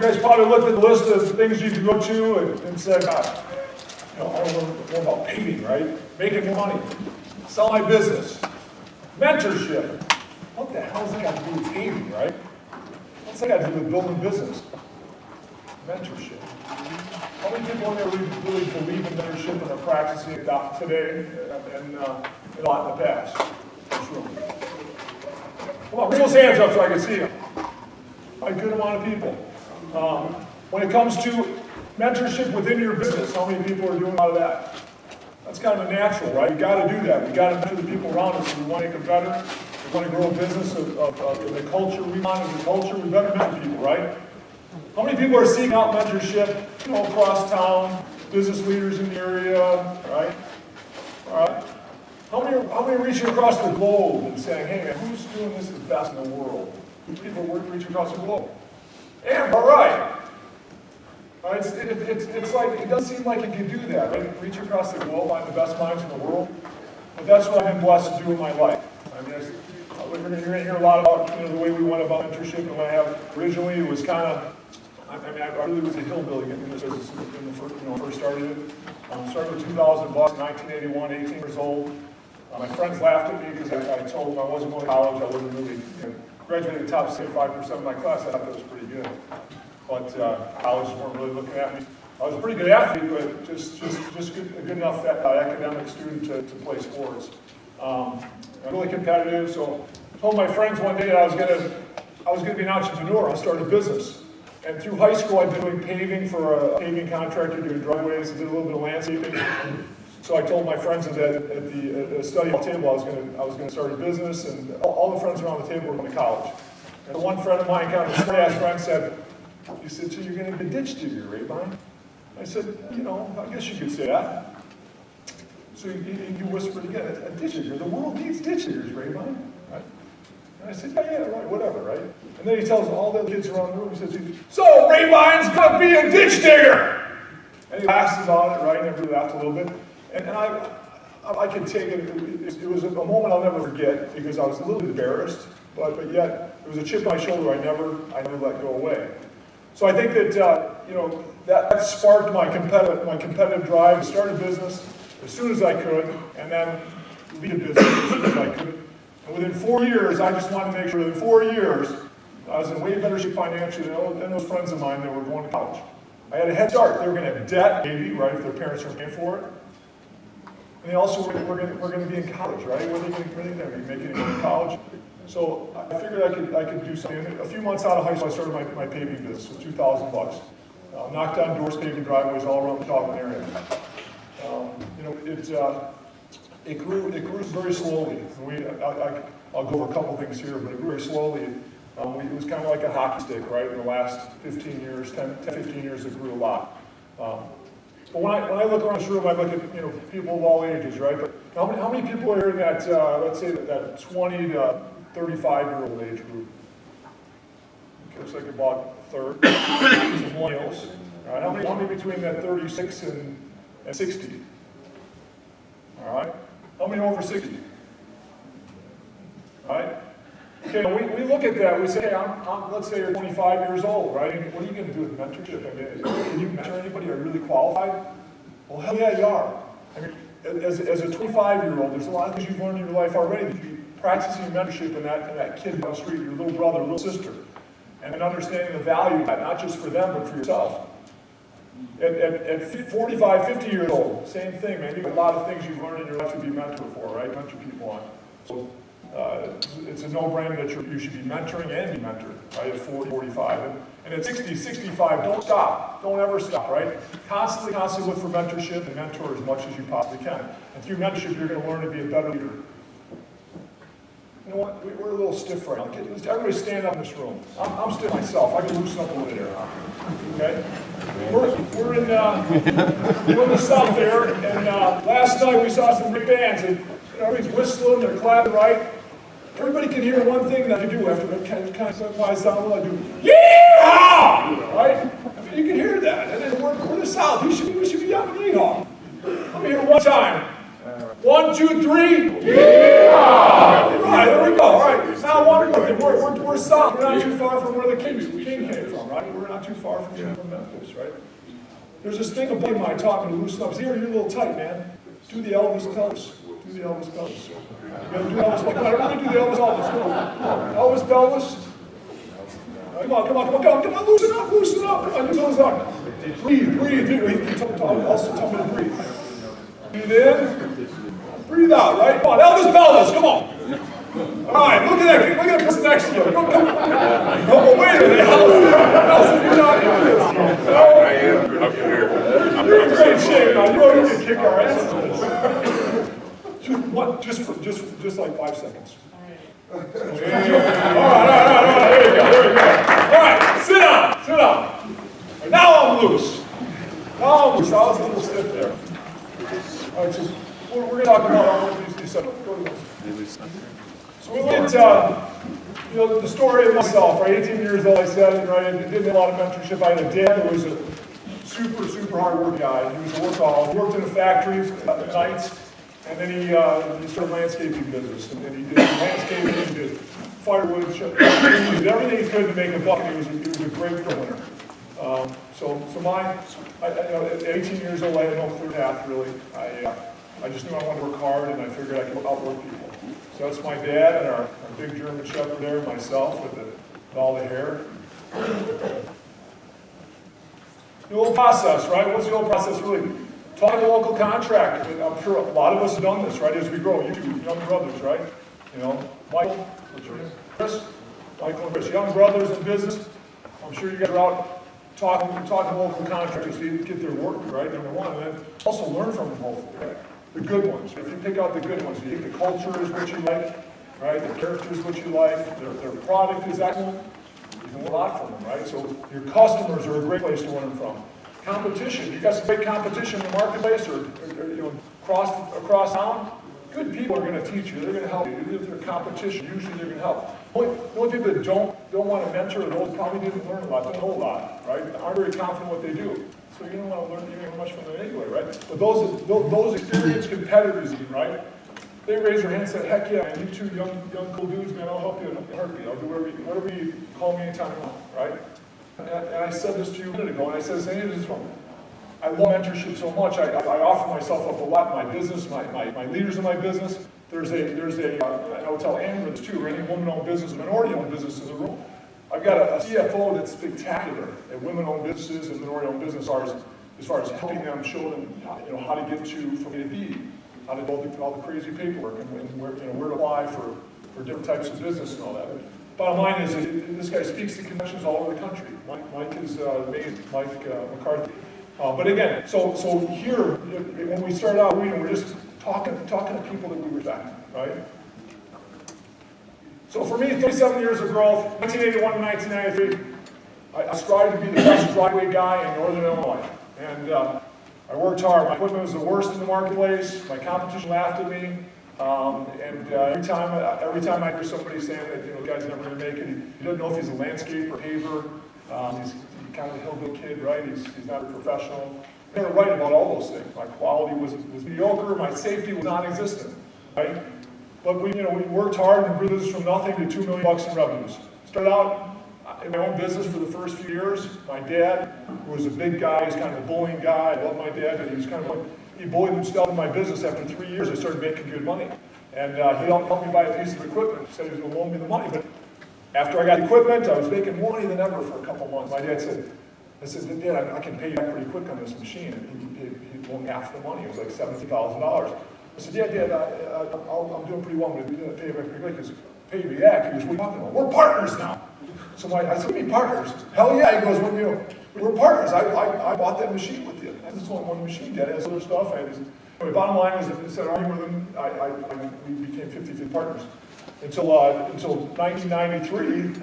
guys probably looked at the list of things you could go to and said, I want to learn more about paving, right? Making more money. Sell my business. Mentorship. What the hell has that got to do with paving, right? What's that got to do with building business? Mentorship. How many people in there really believe in mentorship and are practicing it today and a lot in the past? Come on, raise those hands up so I can see them. A good amount of people. When it comes to mentorship within your business, how many people are doing a lot of that? That's kind of a natural, right? You got to do that. We got to mentor the people around us. We want to make it better. We want to grow a business of the culture we want as a culture. We better mentor people, right? How many people are seeking out mentorship, across town, business leaders in the area, right? All right. How many are reaching across the globe and saying, hey man, who's doing this the best in the world? Who's people reaching across the globe? And all right. It's like, it doesn't seem like you can do that, right? Reach across the globe, find the best minds in the world. But that's what I've been blessed to do in my life. I mean, you're going to hear a lot about the way we went about mentorship and what I have. Originally, it was kind of, I really was a hillbilly in this business when I first started it. Started with $2,000, 1981, 18 years old. My friends laughed at me because I told them I wasn't going to college. I wasn't really, graduated the top 75% of my class. I thought that was pretty good. But colleges weren't really looking at me. I was a pretty good athlete, but just good enough academic student to play sports. I'm really competitive, so I told my friends one day that I was going to be an entrepreneur. I started a business. And through high school, I'd been doing paving for a paving contractor, doing driveways, did a little bit of landscaping. So I told my friends at the study hall table I was going to start a business, and all the friends around the table were going to college. And one friend of mine, kind of a smart-ass friend, said, so you're going to be a ditch digger, Rabine? I said, I guess you could say that. So he whispered again, a ditch digger, the world needs ditch diggers, Rabine. Right? And I said, yeah, right, whatever, right? And then he tells all the kids around the room, he says, so Rabine's going to be a ditch digger! And he laughs about it, right, and everybody laughed a little bit. And I could take it, it was a moment I'll never forget, because I was a little bit embarrassed, but yet it was a chip on my shoulder I never let go away. So I think that that sparked my competitive drive to start a business as soon as I could, and then lead a business as soon as I could. And within 4 years, I just wanted to make sure within 4 years, I was in way better shape financially than those friends of mine that were going to college. I had a head start. They were going to have debt, maybe, right, if their parents were paying for it. And they also were going to be in college, right? Were they going to be making it in college? So I figured I could do something. A few months out of high school, I started my paving business with $2,000. Knocked down doors, paving driveways all around the Chicago area. It grew very slowly. I'll go over a couple things here, but it grew very slowly. It was kind of like a hockey stick, right? In the last 15 years, 15 years, it grew a lot. But when I look around this room, I look at people of all ages, right? But how many people are in that, let's say, that 20 to 35-year-old age group? Okay, looks like about a third. Millennials. All right, how many between that 36 and 60? All right. How many over 60? All right. Okay, we look at that. We say, hey, let's say you're 25 years old, right? What are you going to do with mentorship? I mean, can you mentor anybody? Are you really qualified? Well, hell yeah, you are. I mean, as a 25-year-old, there's a lot of things you've learned in your life already. That you practicing mentorship in that kid down the street, your little brother, little sister, and understanding the value of that, not just for them, but for yourself. At 45, 50 years old, same thing, man. You've got a lot of things you've learned in your life to be a mentor for, right? Mentor people on. So it's a no-brainer that you should be mentoring and be mentored, right? At 40, 45. And at 60, 65, don't stop. Don't ever stop, right? Constantly look for mentorship and mentor as much as you possibly can. And through mentorship, you're going to learn to be a better leader. You know what? We're a little stiff right now. Everybody stand up in this room. I'm stiff myself. I can loosen up a little bit here. Okay? We're in the South there, and last night we saw some big bands, and everybody's whistling, they're clapping, right? Everybody can hear one thing that I do after it kind of quiets down. What I do? Yeehaw! Right? I mean, you can hear that. And then we're the South. We should be yelling yeehaw. Let me hear it one time. 1, 2, 3. Yeehaw! All right, there we go. All right. Now one more thing. We're South. We're not too far from where the king came from, right? We're not too far. far from here from Memphis, right? There's this thing about mine talking to loosen up. Here, you're a little tight, man. Do the Elvis pelvis. Do the Elvis pelvis. You gotta do Elvis pelvis. Come on, everybody do the Elvis pelvis. Come on. Elvis pelvis. Come on, loosen up. Come on, your toes up. Breathe. Also tell me to breathe. Breathe in. Breathe out, right? Come on, Elvis pelvis, come on. All right, look at that person next to you. Come on. Oh, wait a minute. Nelson, you're not in this. No. I am up here. You're in great shape now. You know you can kick our asses. Just like 5 seconds. All right. There you go. All right, sit down. Right, now I'm loose. I was a little stiff there. All right, so we're going to talk about all of these stuff. So we look at, the story of myself, right? 18 years old, I said, right? I did a lot of mentorship. I had a dad who was a super hard work guy. He was a workaholic. He worked in a factory at nights, and then he started landscaping business. And then he did landscaping, he did firewood, he did everything he could to make a buck, and he was a great winner. At 18 years old, I had no clear path, really. I just knew I wanted to work hard, and I figured I could outwork people. So that's my dad and our big German Shepherd there, myself with all the hair. The old process, right? What's the old process really? Talk to local contractors. I'm sure a lot of us have done this, right? As we grow, you two young brothers, right? Michael, what's your name? Chris? Michael and Chris, young brothers in business. I'm sure you guys are out talking to local contractors to get their work, right? Number one, and then also learn from them, hopefully, right? The good ones. If you pick out the good ones, you think the culture is what you like, right? The character is what you like, their product is excellent, you can learn a lot from them, right? So your customers are a great place to learn from. Competition, you got some great competition in the marketplace or across town, good people are going to teach you, they're going to help you. Even if they're competition, usually they're going to help. The only people that don't want to mentor are those probably didn't learn a lot, don't know a lot, right? Aren't very confident in what they do. So you don't want to learn very much from them anyway, right? But those experienced competitors, right? They raise their hand and say, heck yeah, man, you two young cool dudes, man, I'll help you in a heartbeat. I'll do whatever you call me anytime you want, right? And I said this to you a minute ago, and I said this from I love mentorship so much. I offer myself up a lot in my business, my leaders in my business. There's a I would tell Amber this too, or any woman-owned business, minority-owned business in the room. I've got a CFO that's spectacular at women-owned businesses and minority-owned business as far as helping them, show them how to get to from A to B, how to go through all the crazy paperwork and where to apply for different types of business and all that. Bottom line is this guy speaks to conventions all over the country. Mike is amazing, Mike McCarthy. But again, so here, when we started out reading, we're just talking to people that we respect, right? So for me, 37 years of growth, 1981 to 1993, I strived to be the best driveway guy in Northern Illinois. And I worked hard. My equipment was the worst in the marketplace. My competition laughed at me. Every time I hear somebody saying that the guy's never going to make it, he doesn't know if he's a landscaper, paver. He's kind of a hillbilly kid, right? He's not a professional. They were right about all those things. My quality was mediocre. My safety was non-existent, right? But we worked hard and grew this from nothing to $2 million in revenues. Started out in my own business for the first few years. My dad, who was a big guy, he's kind of a bullying guy. I love my dad, but he bullied himself in my business. After 3 years, I started making good money. And he helped me buy a piece of equipment. He said he was going to loan me the money. But after I got equipment, I was making more money than ever for a couple months. My dad said, Dad, I can pay you back pretty quick on this machine. And he loaned me half the money. It was like $70,000. I said, yeah, Dad, I'm doing pretty well. I'm going to pay you back pretty quick. He goes, pay you back? He goes, what are you talking about? We're partners now. So I said, what do you mean partners? Hell yeah. He goes, we're partners. I bought that machine with you. This is only one machine. Dad has other stuff. The bottom line was, instead of arguing with him, we became 50-50 partners. Until 1993,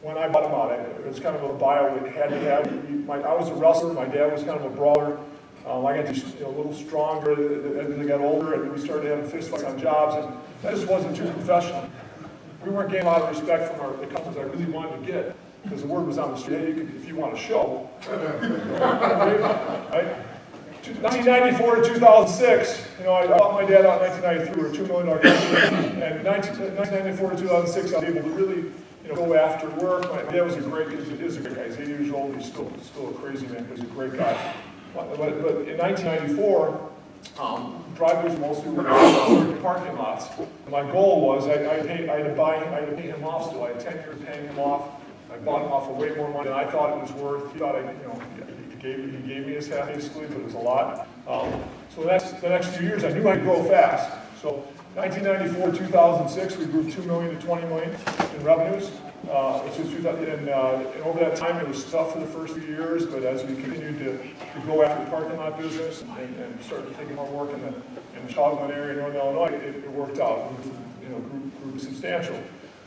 when I bought him out. It was kind of a bio we had to have. I was a wrestler. My dad was kind of a brawler. I got a little stronger as I got older, and we started having fist fights on jobs, and that just wasn't too professional. We weren't getting a lot of respect from the customers I really wanted to get, because the word was on the street. Hey, if you want to show, right? 1994 to 2006, I bought my dad out in 1993. We were a $2 million company, and 1994 to 2006, I was able to really, go after work. My dad was a great guy. He's a great guy. He's 80 years old. He's still a crazy man, but he's a great guy. But in 1994, driveways mostly were in parking lots. My goal was I had to pay him off still. I had 10 years paying him off. I bought him off for way more money than I thought it was worth. He thought he gave me his half basically, but it was a lot. So the next few years, I knew I'd grow fast. So 1994 to 2006, we grew 2 million to 20 million in revenues. Which was 2000, and over that time, it was tough for the first few years, but as we continued to go after the parking lot business and started taking more work in the Chicagoland area, Northern Illinois, it worked out. Grew substantial.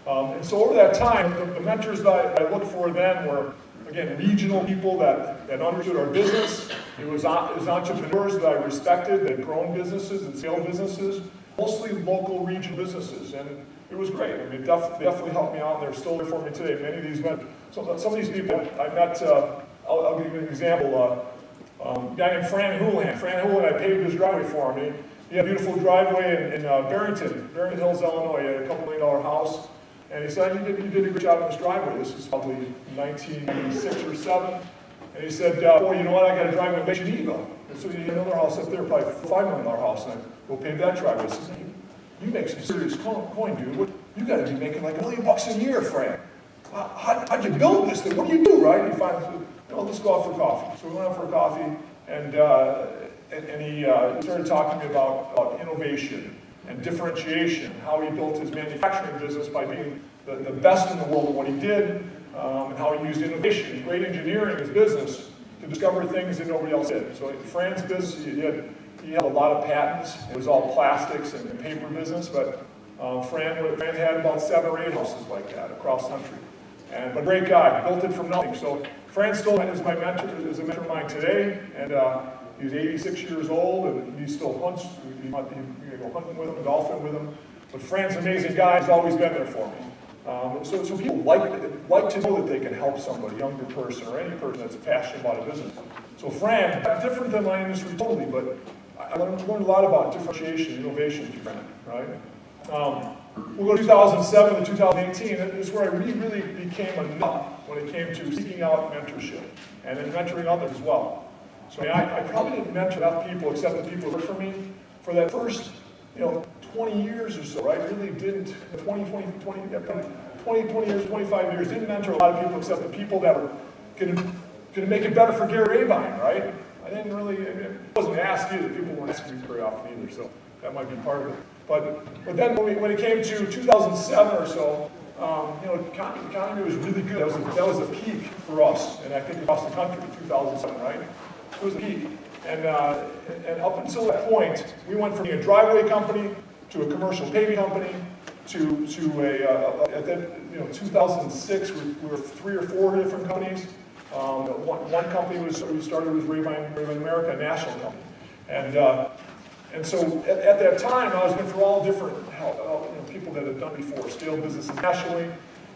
And so over that time, the mentors that I looked for then were, again, regional people that understood our business. It was entrepreneurs that I respected, that had grown businesses and scaled businesses, mostly local regional businesses. And it was great. I mean, it definitely helped me out, and they're still there for me today. Many of these men, some of these people I met, I'll give you an example. A guy named Fran Houlihan. Fran Houlihan, I paved his driveway for him. He had a beautiful driveway in Barrington Hills, Illinois. He had a $2 million house. And he said, you did a great job on this driveway. This is probably 1996 or 7. And he said, boy, you know what, I got a driveway in Lake Geneva. And so he had another house up there, probably a $5 million house, and I go pave that driveway. He said, you make some serious coin, dude. You got to be making like $1 million a year, Frank. How'd you build this thing? What do you do, right? And he finally said, let's go out for coffee. So we went out for coffee, and he started talking to me about innovation and differentiation, how he built his manufacturing business by being the best in the world at what he did, and how he used innovation, great engineering in his business to discover things that nobody else did. So in Fran's business, he had a lot of patents. It was all plastics and paper business, but Fran had about 7 or 8 houses like that across the country. But a great guy, built it from nothing. So Fran still is my mentor, is a mentor of mine today, and he's 86 years old, and he still hunts. You go hunting with him, golfing with him. But Fran's an amazing guy. He's always been there for me. So people like to know that they can help somebody, a younger person or any person that's passionate about a business. So Fran, different than my industry totally, but I learned a lot about differentiation, innovation through Fran, right? We'll go to 2007 to 2018. This is where I really became a nut when it came to seeking out mentorship and then mentoring others as well. So I probably didn't mentor enough people except the people who worked for me for that first 20 years or so, right? Really didn't, 20 years, 25 years, didn't mentor a lot of people except the people that were going to make it better for Gary Rabine, right? I didn't really, it wasn't asked either. People weren't asking me very often either, so that might be part of it. But then when it came to 2007 or so, the economy was really good. That was a peak for us, and I think across the country, 2007, right? It was a peak. And up until that point, we went from being a driveway company to a commercial paving company to at that 2006 we were 3 or 4 different companies. One company we started was Rabine America, a national company, and so at that time I was looking for all different people that had done before, scale businesses nationally,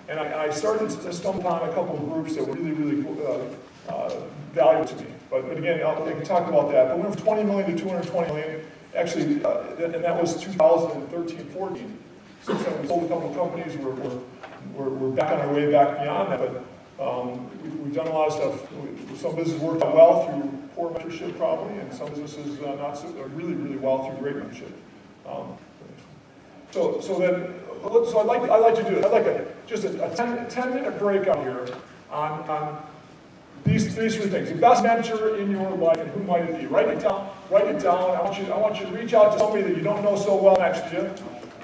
and I started to stumble upon a couple of groups that were really valuable to me. But again, I can talk about that. But we went from 20 million to 220 million. Actually, and that was 2013-14. Since then, we sold a couple of companies. We're back on our way back beyond that. But we've done a lot of stuff. Some businesses worked out well through poor mentorship, probably, and some businesses not so really well through great mentorship. So I'd like to do it. I'd like just a 10-minute break out here on these 3 things. The best mentor in your life, and who might it be? Write it down. I want you to reach out to somebody that you don't know so well next to you,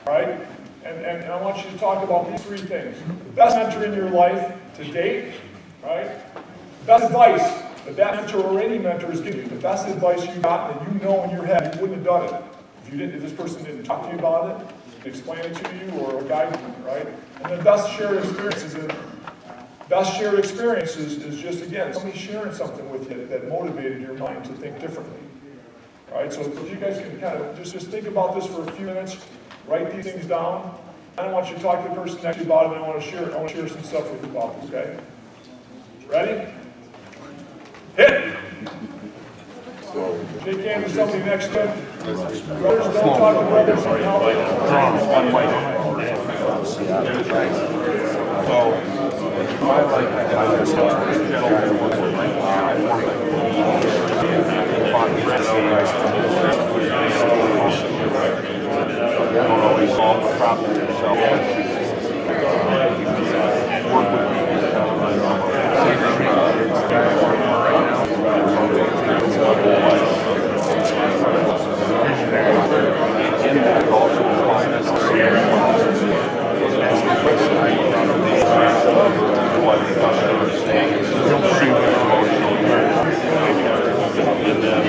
right? And I want you to talk about these 3 things. The best mentor in your life to date, right? Best advice that mentor or any mentor is giving you. The best advice you got that you know in your head you wouldn't have done it if this person didn't talk to you about it, explain it to you, or guide you, right? And then best shared experiences. Best shared experiences is just, again, somebody sharing something with you that motivated your mind to think differently. All right, so if you guys can kind of just think about this for a few minutes, write these things down. I don't want you to talk to the person next to you about it, and I want to share some stuff with you about it, okay? Ready? Hit! Shake hands with somebody next to you. Brothers, don't talk to brothers. So, my life, I just gentleman was I don't always solve the problem yourself. Work with in that also find us what the customer is saying. And then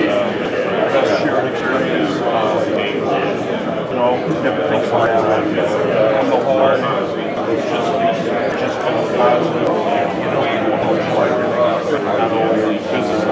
best shared experience, everything's like that. On the whole, it's just positive. You don't try everything. Not only business,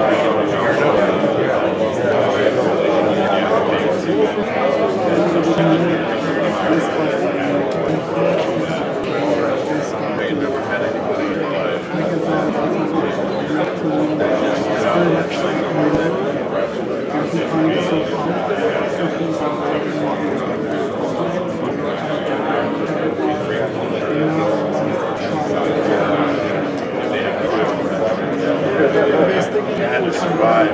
had to survive.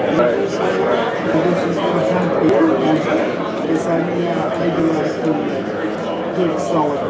Good solid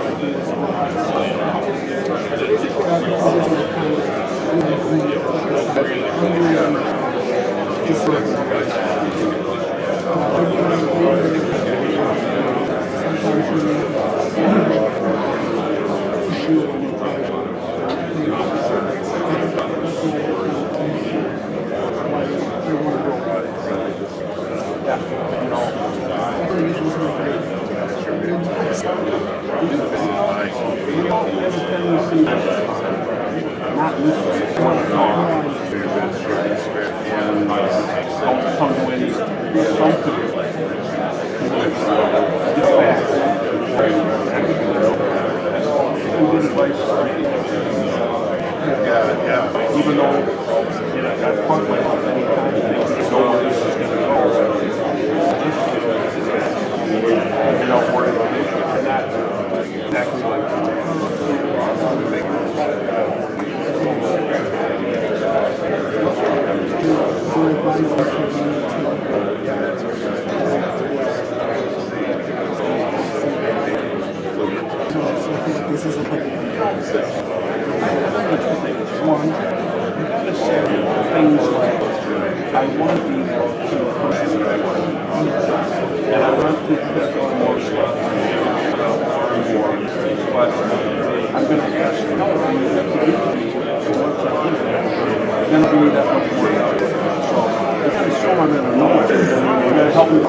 even though I've talked about many times, things know where this is going to go. You're not worried about it. You're not exactly like this is a one, things like I want to be able to and I want to get more stuff but I'm going to ask you how you have to do then I'll give you that much more so it's going to show I'm going to know it you're going to help me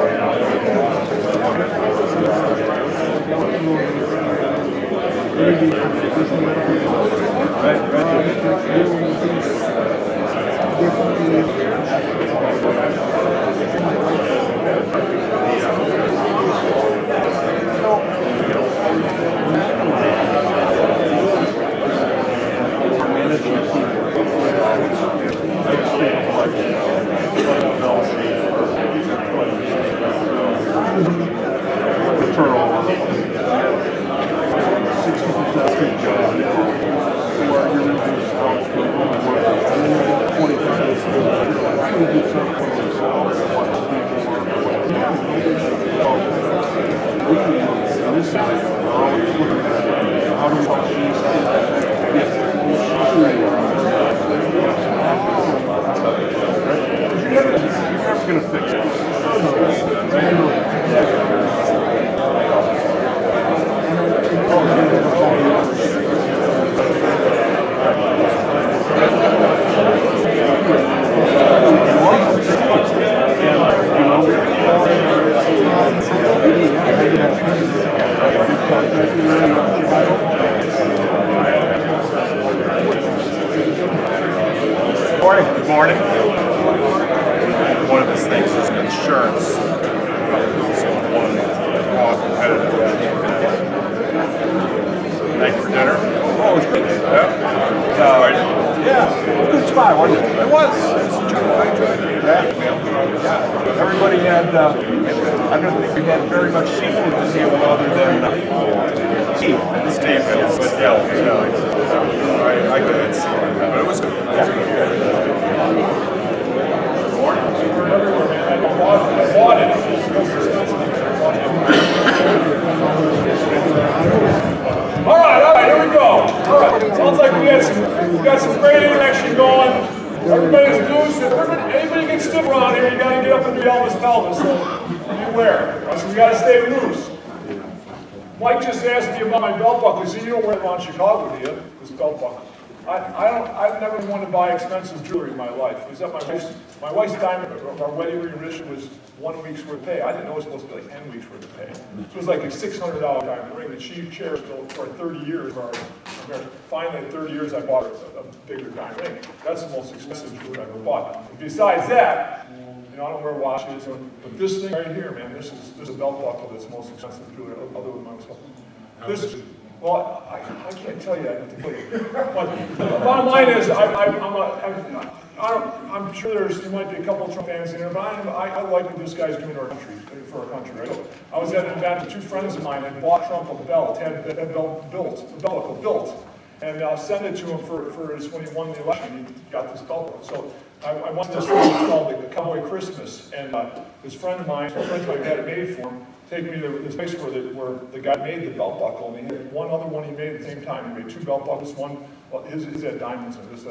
Good morning. One of his things is insurance. So one competitive. Thank you for dinner. Oh, it was good. Yeah. Good spot, wasn't it? It was. I enjoyed it. Yeah. Everybody had, I don't think we had very much seafood to deal with other than Steve. Steve Hill, but I couldn't see it, but it was good. We're everywhere, man. I bought it. All right, here we go. All right, sounds like we got some great interaction going. Everybody's loose. If anybody gets stiff around here, you got to get up and do Elvis pelvis. So beware. So we got to stay loose. Mike just asked me about my belt buckle. He said, "You don't wear it around Chicago, do you? This belt buckle." I've never wanted to buy expensive jewelry in my life. It was at my wife's diamond, our wedding ring enrichment was 1 week's worth of pay. I didn't know it was supposed to be like 10 weeks worth of pay. So it was like a $600 diamond ring that she cherished for 30 years. Finally, at 30 years, I bought a bigger diamond ring. That's the most expensive jewelry I ever bought. And besides that, I don't wear watches, but this thing right here, man, this is a belt buckle that's the most expensive jewelry other than my well, I can't tell you. I have to tell you. But the bottom line is, I'm sure you might be a couple of Trump fans in there, but I like what this guy's doing for our country. Right? I was at an event with two friends of mine that bought Trump a belt, had a belt built, and sent it to him for his when he won the election. He got this belt. So I went to this thing called the Cowboy Christmas, and this friend of mine had it made for him. Take me to this place where the guy made the belt buckle, and he had one other one he made at the same time. He made 2 belt buckles. One, well, his had diamonds in this,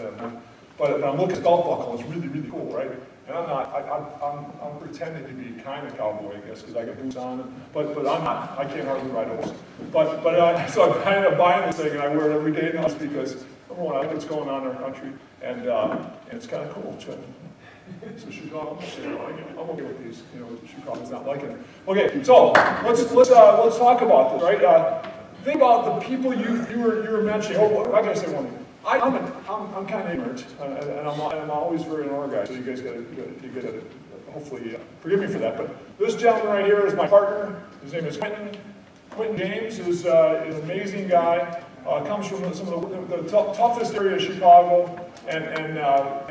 but I'm looking at the belt buckle. It's really, really cool, right? And I'm pretending to be kind of cowboy, I guess, because I got boots on. But I'm not. I can't hardly ride a horse. So I'm kind of buying this thing, and I wear it every day now because number one, I like what's going on in our country, and it's kind of cool too. So Chicago, I'm okay with these. Chicago's not liking it. Okay, so let's talk about this, right? Think about the people you were mentioning. Oh, I gotta say one thing. I'm kind of ignorant, and I'm always very unorganized. So you guys gotta hopefully forgive me for that. But this gentleman right here is my partner. His name is Quinton. Quinton James is an amazing guy. Comes from some of the toughest area of Chicago, and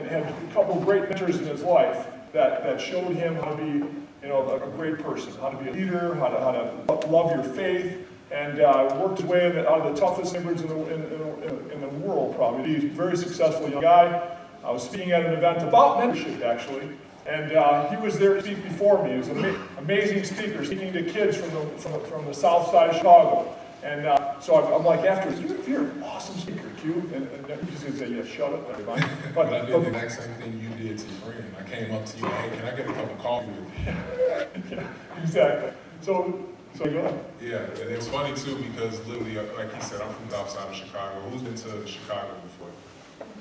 had a couple of great mentors in his life that showed him how to be, a great person, how to be a leader, how to love your faith, and worked his way out of the toughest neighborhoods in the world. Probably, he's a very successful young guy. I was speaking at an event about mentorship actually, and he was there to speak before me. He was an amazing speaker, speaking to kids from the south side of Chicago. And so I'm like, afterwards, you're an awesome speaker, Q. And he's going to say, yeah, shut up, everybody. But I did the exact same thing you did to your friend. I came up to you, hey, can I get a cup of coffee with you? Yeah, exactly. So go ahead. Yeah, and it was funny too because literally, like he said, I'm from the south side of Chicago. Who's been to Chicago before?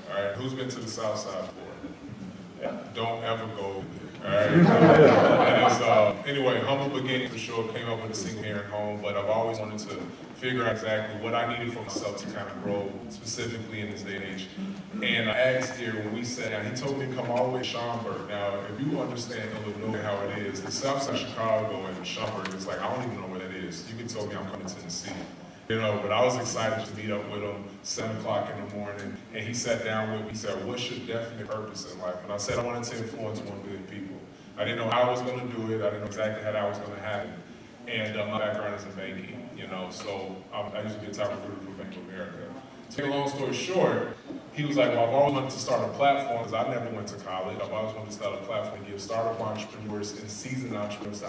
All right, who's been to the south side before? Yeah. Don't ever go there. All right. Anyway, humble beginnings for sure. Came up with a single parent home, but I've always wanted to figure out exactly what I needed for myself to kind of grow, specifically in this day and age. And I asked here when we sat down, he told me to come all the way to Schaumburg. Now, if you understand Illinois, how it is, the south side of Chicago and Schaumburg, it's like, I don't even know where that is. You can tell me I'm coming to Tennessee. But I was excited to meet up with him 7 o'clock in the morning, and he sat down with me. He said, what's your definite purpose in life? And I said, I wanted to influence 1 billion people. I didn't know how I was going to do it. I didn't know exactly how that was going to happen. And my background is in banking, so I used to be a top recruiter for Bank of America. To make a long story short, he was like, well, I've always wanted to start a platform because I never went to college. I've always wanted to start a platform to give startup entrepreneurs and seasoned entrepreneurs the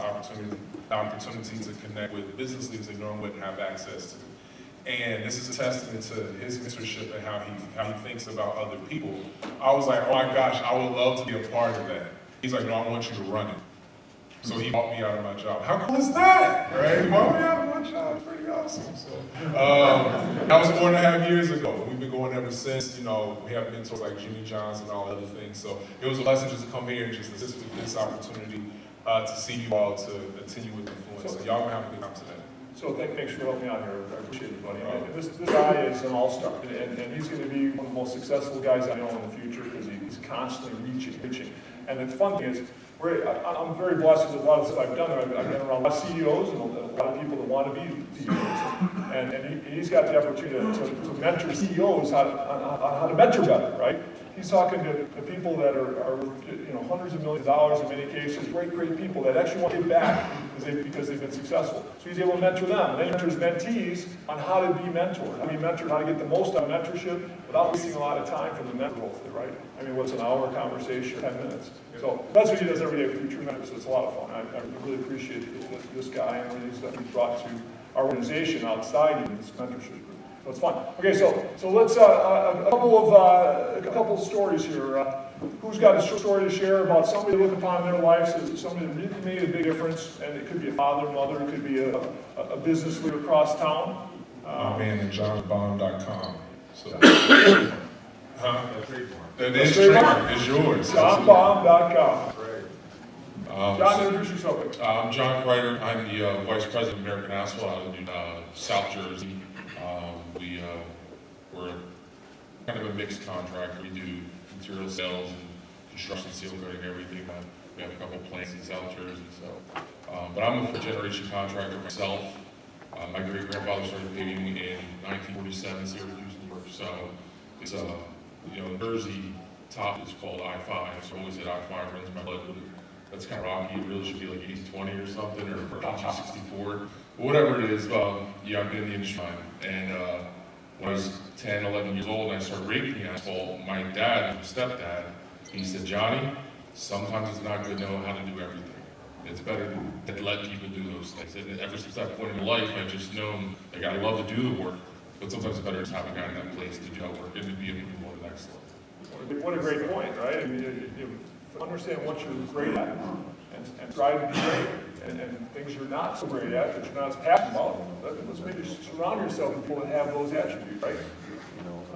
opportunity to connect with business leaders they normally wouldn't have access to. And this is a testament to his mentorship and how he thinks about other people. I was like, oh my gosh, I would love to be a part of that. He's like, no, I want you to run it. So he bought me out of my job. How cool is that, right? He bought me out of my job. It's pretty awesome. So that was 4.5 years ago. We've been going ever since. We have mentors like Jimmy Johns and all other things. So it was a blessing just to come here and just assist with this opportunity to see you all to continue with influence. So y'all gonna have a good time today. So thanks for helping me out here. I appreciate it, buddy. This guy is an all-star, and he's going to be one of the most successful guys I know in the future because he's constantly reaching. And the fun thing is, I'm very blessed with a lot of stuff I've done. I've been around a lot of CEOs and a lot of people that want to be CEOs. And he's got the opportunity to mentor CEOs on how to mentor better, right? He's talking to people that are hundreds of millions of dollars in many cases, great people that actually want to give back because they've been successful. So he's able to mentor them. And then he mentors mentees on how to be mentored, how to get the most out of mentorship without wasting a lot of time from the mentor role, right? I mean, what's an hour conversation, 10 minutes. So that's what he does every day with Future Mentors. So it's a lot of fun. I really appreciate this guy and everything that he's brought to our organization outside even this mentorship group. So it's fun. Okay, so let's a couple of stories here. Who's got a story to share about somebody to look upon in their lives as somebody that really made a big difference? And it could be a father, mother, it could be a business leader across town. My man at johnbomb.com. So, that is trademark. It's yours. Johnbomb.com. John, introduce yourself. I'm John Kreider. I'm the Vice President of American Asphalt out of South Jersey. We're kind of a mixed contractor. We do material sales and construction, seal coating, everything. We have a couple plants in South Jersey. So, but I'm a first-generation contractor myself. My great-grandfather started paving in 1947 Syracuse, New York. So it's Jersey top is called I-5. So I always said I-5 runs my blood. That's kind of rocky. It really should be like 80-20 or something, or PG-64. But whatever it is, yeah, I've been in the industry. And when I was 10, 11 years old and I started raking asphalt, my dad, my stepdad, he said, Johnny, sometimes it's not good to know how to do everything. It's better to let people do those things. And ever since that point in my life, I've just known, like, I love to do the work, but sometimes it's better to have a guy in that place to do that work and to be able to do the next level. What a great point, right? I mean, you understand what you're great at and try to be great. And things you're not so great at, that you're not as passionate about, let's maybe surround yourself with people that have those attributes, right?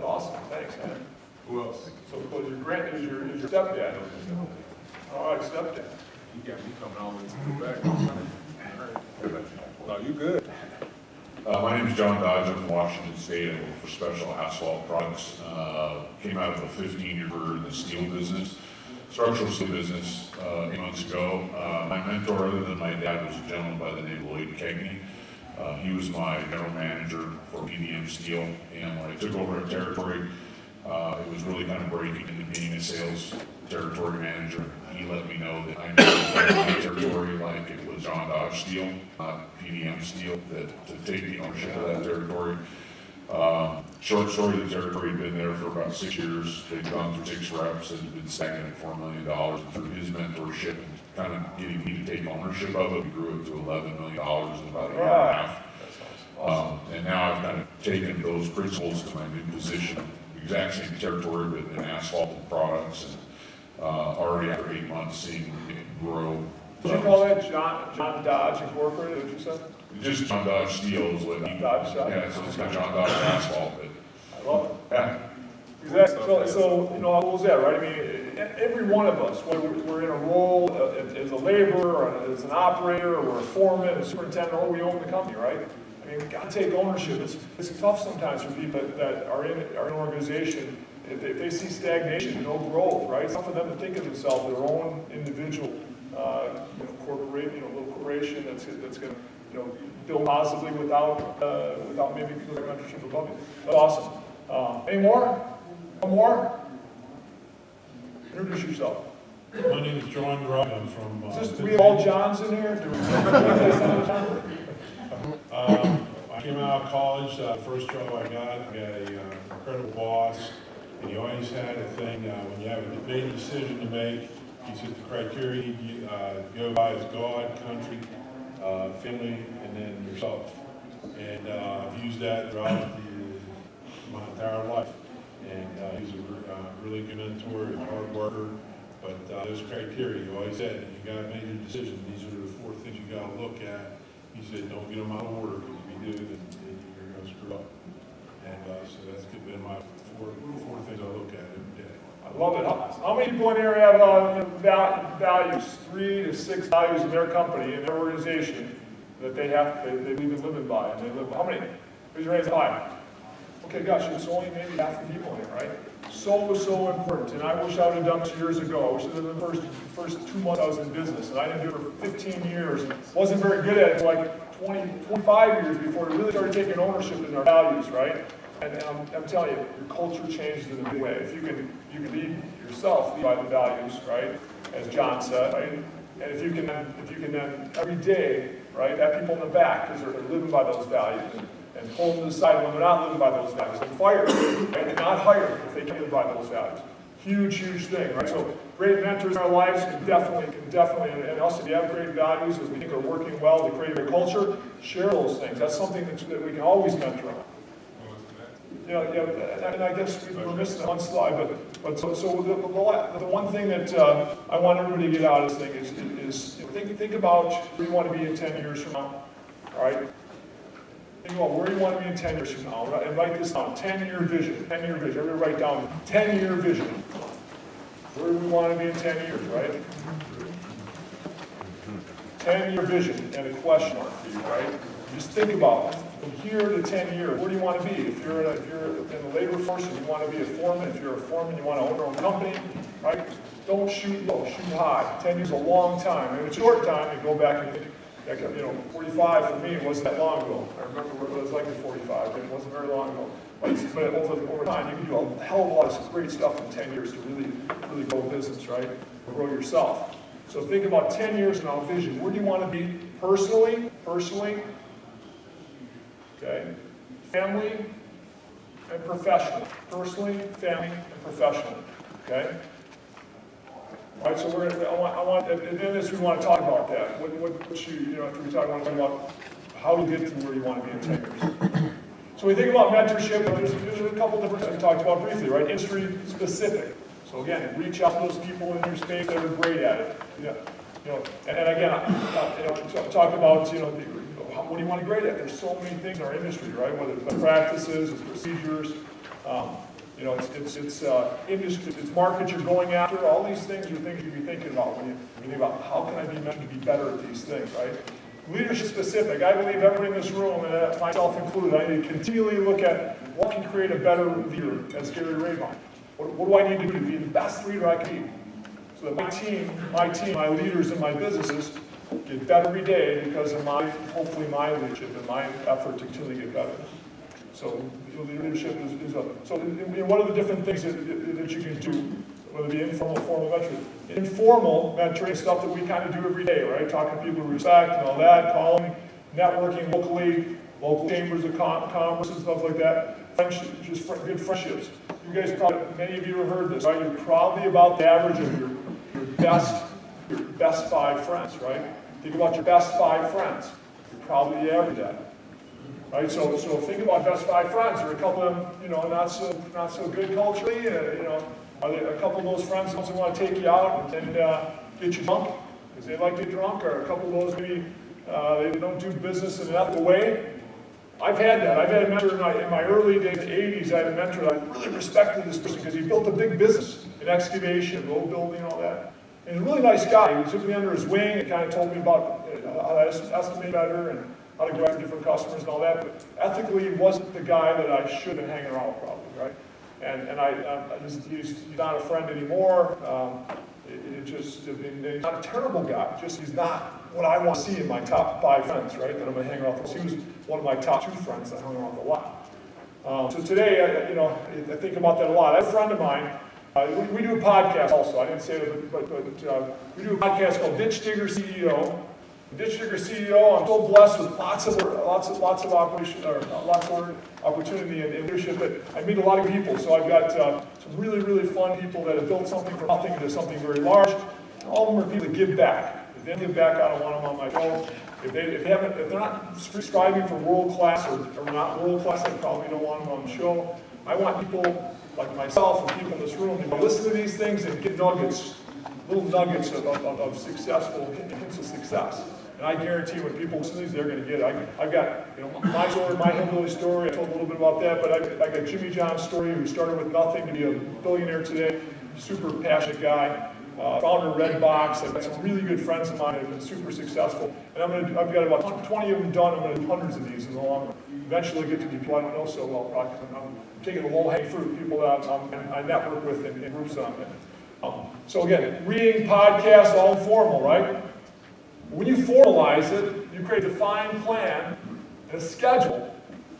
Awesome, thanks, man. Who else? So because is your stepdad. All right, stepdad. You got me coming all the way to the back. No, you good. My name is John Dodge. I'm from Washington State. I work for Special Asphalt Products. Came out of a 15-year career in the steel business, structural steel business 8 months ago. My mentor, other than my dad, was a gentleman by the name of Lloyd Kegney. He was my general manager for PDM Steel, and when I took over a territory, it was really kind of breaking into being a sales territory manager. He let me know that I knew my territory like it was John Dodge Steel, not PDM Steel, that to take the ownership of that territory. Short story, the territory had been there for about 6 years. They'd gone through 6 reps and had been stagnant at $4 million. And through his mentorship and kind of getting me to take ownership of it, we grew it to $11 million in about a year and a half. And now I've kind of taken those principles to my new position, exact same territory, but in asphalted products, and already after 8 months seeing it grow. Did you call that John Dodge Incorporated, what you said? Just John Dodge Steel is what Dodge. yeah, so it's got John Dodge Asphalt, but I love it. yeah. Exactly. So what was that, right? I mean, every one of us, whether we're in a role as a laborer, or as an operator, or a foreman, a superintendent, or we own the company, right? I mean, we got to take ownership. It's tough sometimes for people that are in an organization. If they see stagnation, no growth, right? It's tough for them to think of themselves, their own individual little corporation that's going to build positively without maybe people like mentorship above you. That's awesome. Any more? One more? Introduce yourself. My name is John Grubb. I'm from. We have all Johns in here? I came out of college. First job I got an incredible boss, and he always had a thing. When you have a big decision to make, he said the criteria you go by is God, country, family, and then yourself. And I've used that throughout my entire life. And he's a really good mentor, a hard worker. But those criteria, he always said, you got to make your decision. These are the 4 things you got to look at. He said, don't get them out of order, because if you do, then you're going to screw up. And so that's been my four things I look at every day. I love it. How many people in here have values, 3 to 6 values in their company, in their organization, that they've been living by, and they live by? How many? Raise your hands high. Okay, gosh, it's only maybe half the people in here, right? So important, and I wish I would have done this years ago. I wish I would have done the first 2 months I was in business, and I didn't do it for 15 years, and wasn't very good at it until like 25 years before we really started taking ownership in our values, right? And I'm telling you, your culture changes in a big way. If you can lead yourself by the values, right? As John said, right? And if you can then every day, right, have people in the back because they're living by those values, and pull them to the side when they're not living by those values, and fire them, right? And not hire if they can't live by those values. Huge thing, right? So great mentors in our lives can definitely, and also if you have great values that we think are working well to create a great culture, share those things. That's something that we can always mentor on. And I guess we're missing one slide, but so the one thing that I want everybody to get out of this thing is think about where you want to be in 10 years from now, all right? Think about where you want to be in 10 years from now, and write this down, 10-year vision. Everybody write down 10-year vision. Where do we want to be in 10 years, right? 10-year vision and a question mark for you, right? Just think about it. From here to 10 years, where do you want to be? If you're in the labor force and you want to be a foreman, if you're a foreman, you want to own your own company, right? Don't shoot low, shoot high. 10 years is a long time. And it's a short time to go back and think, 45 for me wasn't that long ago. I remember what it was like at 45. It wasn't very long ago. But over time, you can do a hell of a lot of great stuff in 10 years to really grow a business, right? Grow yourself. So think about 10 years from now, vision. Where do you want to be personally? Okay. Family and professionally. Personally, family, and professionally. Okay. All right. So and then as we want to talk about that, after we talk about how to get to where you want to be in 10 years. So we think about mentorship. There's a couple different things we talked about briefly, right? Industry specific. So again, reach out to those people in your space that are great at it. And again, talk about what do you want to be great at? There's so many things in our industry, right? Whether it's practices, it's procedures, it's industry, it's markets you're going after. All these things are things you'd be thinking about when you think about how can I be meant to be better at these things, right? Leadership specific. I believe everybody in this room, and myself included, I need to continually look at what can create a better leader, as Gary Rabine. What do I need to do to be the best leader I can be? So that my leaders in my businesses get better every day because of hopefully my leadership and my effort to continually get better. So leadership is what are the different things that you can do, whether it be informal, formal mentoring. Informal mentoring, stuff that we kind of do every day, right? Talking to people we respect and all that, calling, networking locally, local chambers of commerce and stuff like that. Friendship, just good friendships. You guys probably, many of you have heard this, right? You're probably about the average of your best 5 friends, right? Think about your best 5 friends. You're probably the average of that. Right? So think about best 5 friends. There are a couple of them, not so good culturally. Are there a couple of those friends who want to take you out and get you drunk because they like to get drunk, or a couple of those maybe they don't do business in an ethical way? I've had that. I've had a mentor in my early days, in the 80s. I had a mentor that I really respected this person because he built a big business in excavation, road building, all that. And he's a really nice guy. He took me under his wing and kind of told me about how to estimate better and how to go after different customers and all that. But ethically, he wasn't the guy that I should have been hanging around with, probably, right? And he's not a friend anymore. He's not a terrible guy. Just he's not what I want to see in my top 5 friends, right? That I'm going to hang around with. He was one of my top 2 friends that I hung around with a lot. So today, I think about that a lot. I have a friend of mine. We do a podcast also. I didn't say it, but we do a podcast called Ditch Digger CEO. Ditch Digger CEO. I'm so blessed with lots of opportunity and leadership that I meet a lot of people. So I've got some really fun people that have built something from nothing into something very large. And all of them are people that give back. If they don't give back, I don't want them on my phone. If they're not striving for world class or not world class, I probably don't want them on the show. I want people like myself and people in this room to listen to these things and get little nuggets of successful hints of success. And I guarantee when people listen to these, they're going to get it. I've got my story, my hillbilly story. I told a little bit about that, but I got Jimmy John's story, who started with nothing to be a billionaire today. Super passionate guy. Founder of Redbox. I've got some really good friends of mine that have been super successful. And I've got about 20 of them done. I'm going to do hundreds of these in the long run. Eventually get to be people I don't know so well, probably. I'm taking the low-hanging fruit, people that I network with in groups that I'm in. So again, reading, podcasts, all informal, right? When you formalize it, you create a defined plan and a schedule,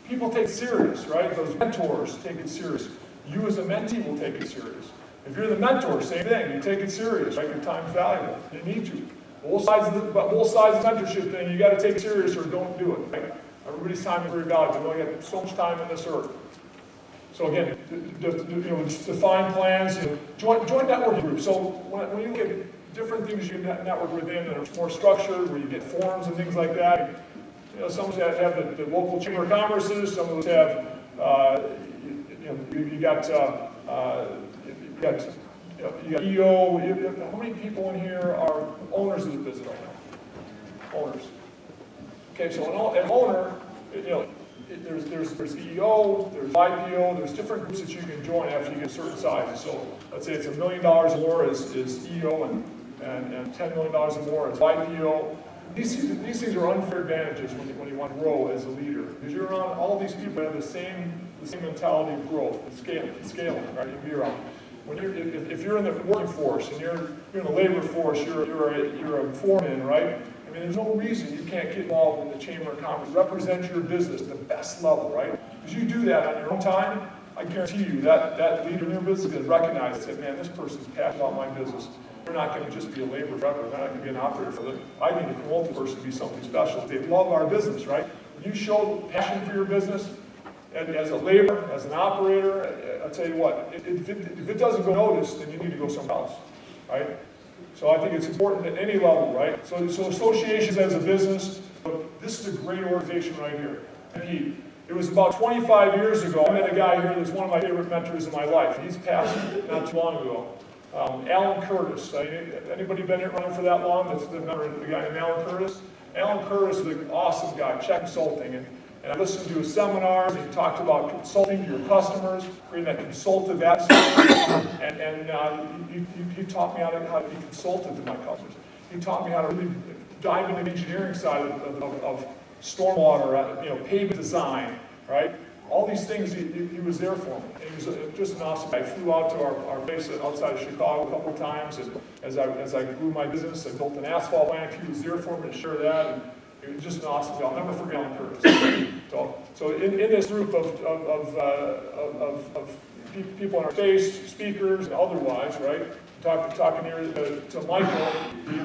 people take it serious, right? Those mentors take it serious. You as a mentee will take it serious. If you're the mentor, same thing, you take it serious, right? Your time's valuable, you need to. Both sides of the mentorship thing, you gotta take it serious or don't do it, right? Everybody's time is very valuable. We only got so much time on this earth. So again, define plans, join networking groups. So when you look at different things you can network within that are more structured, where you get forums and things like that, some of us have the local chamber of commerces, some of us have, you got EO. How many people in here are owners of the business right now? Owners. Okay, so an owner, there's EO, there's IPO, there's different groups that you can join after you get a certain size. So let's say it's $1 million or more is EO and $10 million or more is IPO. These things are unfair advantages when you want to grow as a leader, because you're around all these people that have the same mentality of growth and scaling, right? You'll be around. If you're in the working force and you're in the labor force, you're a foreman, right? I mean, there's no reason you can't get involved in the Chamber of Commerce, represent your business at the best level, right? Because you do that on your own time, I guarantee you that leader in your business is going to recognize and say, man, this person's passionate about my business. They're not going to just be a labor driver. They're not going to be an operator for it. I need to promote this person to be something special. They love our business, right? When you show passion for your business, and as a laborer, as an operator, I'll tell you what, if it doesn't go noticed, then you need to go somewhere else, right? So I think it's important at any level, right? So associations as a business, this is a great organization right here. And it was about 25 years ago, I met a guy here that was one of my favorite mentors in my life. He's passed not too long ago. Alan Curtis. Anybody been here running for that long? That's the guy named Alan Curtis. Alan Curtis is an awesome guy, Check Consulting. And I listened to his seminars. He talked about consulting to your customers, creating that consultative atmosphere. And he taught me how to be consultative to my customers. He taught me how to really dive into the engineering side of stormwater, pavement design, right? All these things, he was there for me. And he was just an awesome guy. I flew out to our place outside of Chicago a couple of times, and as I grew my business, I built an asphalt plant. He was there for me to share that. And it was just an awesome guy. I'll never forget Alan Curtis. So in this group of people in our space, speakers and otherwise, right? Talking here to Michael,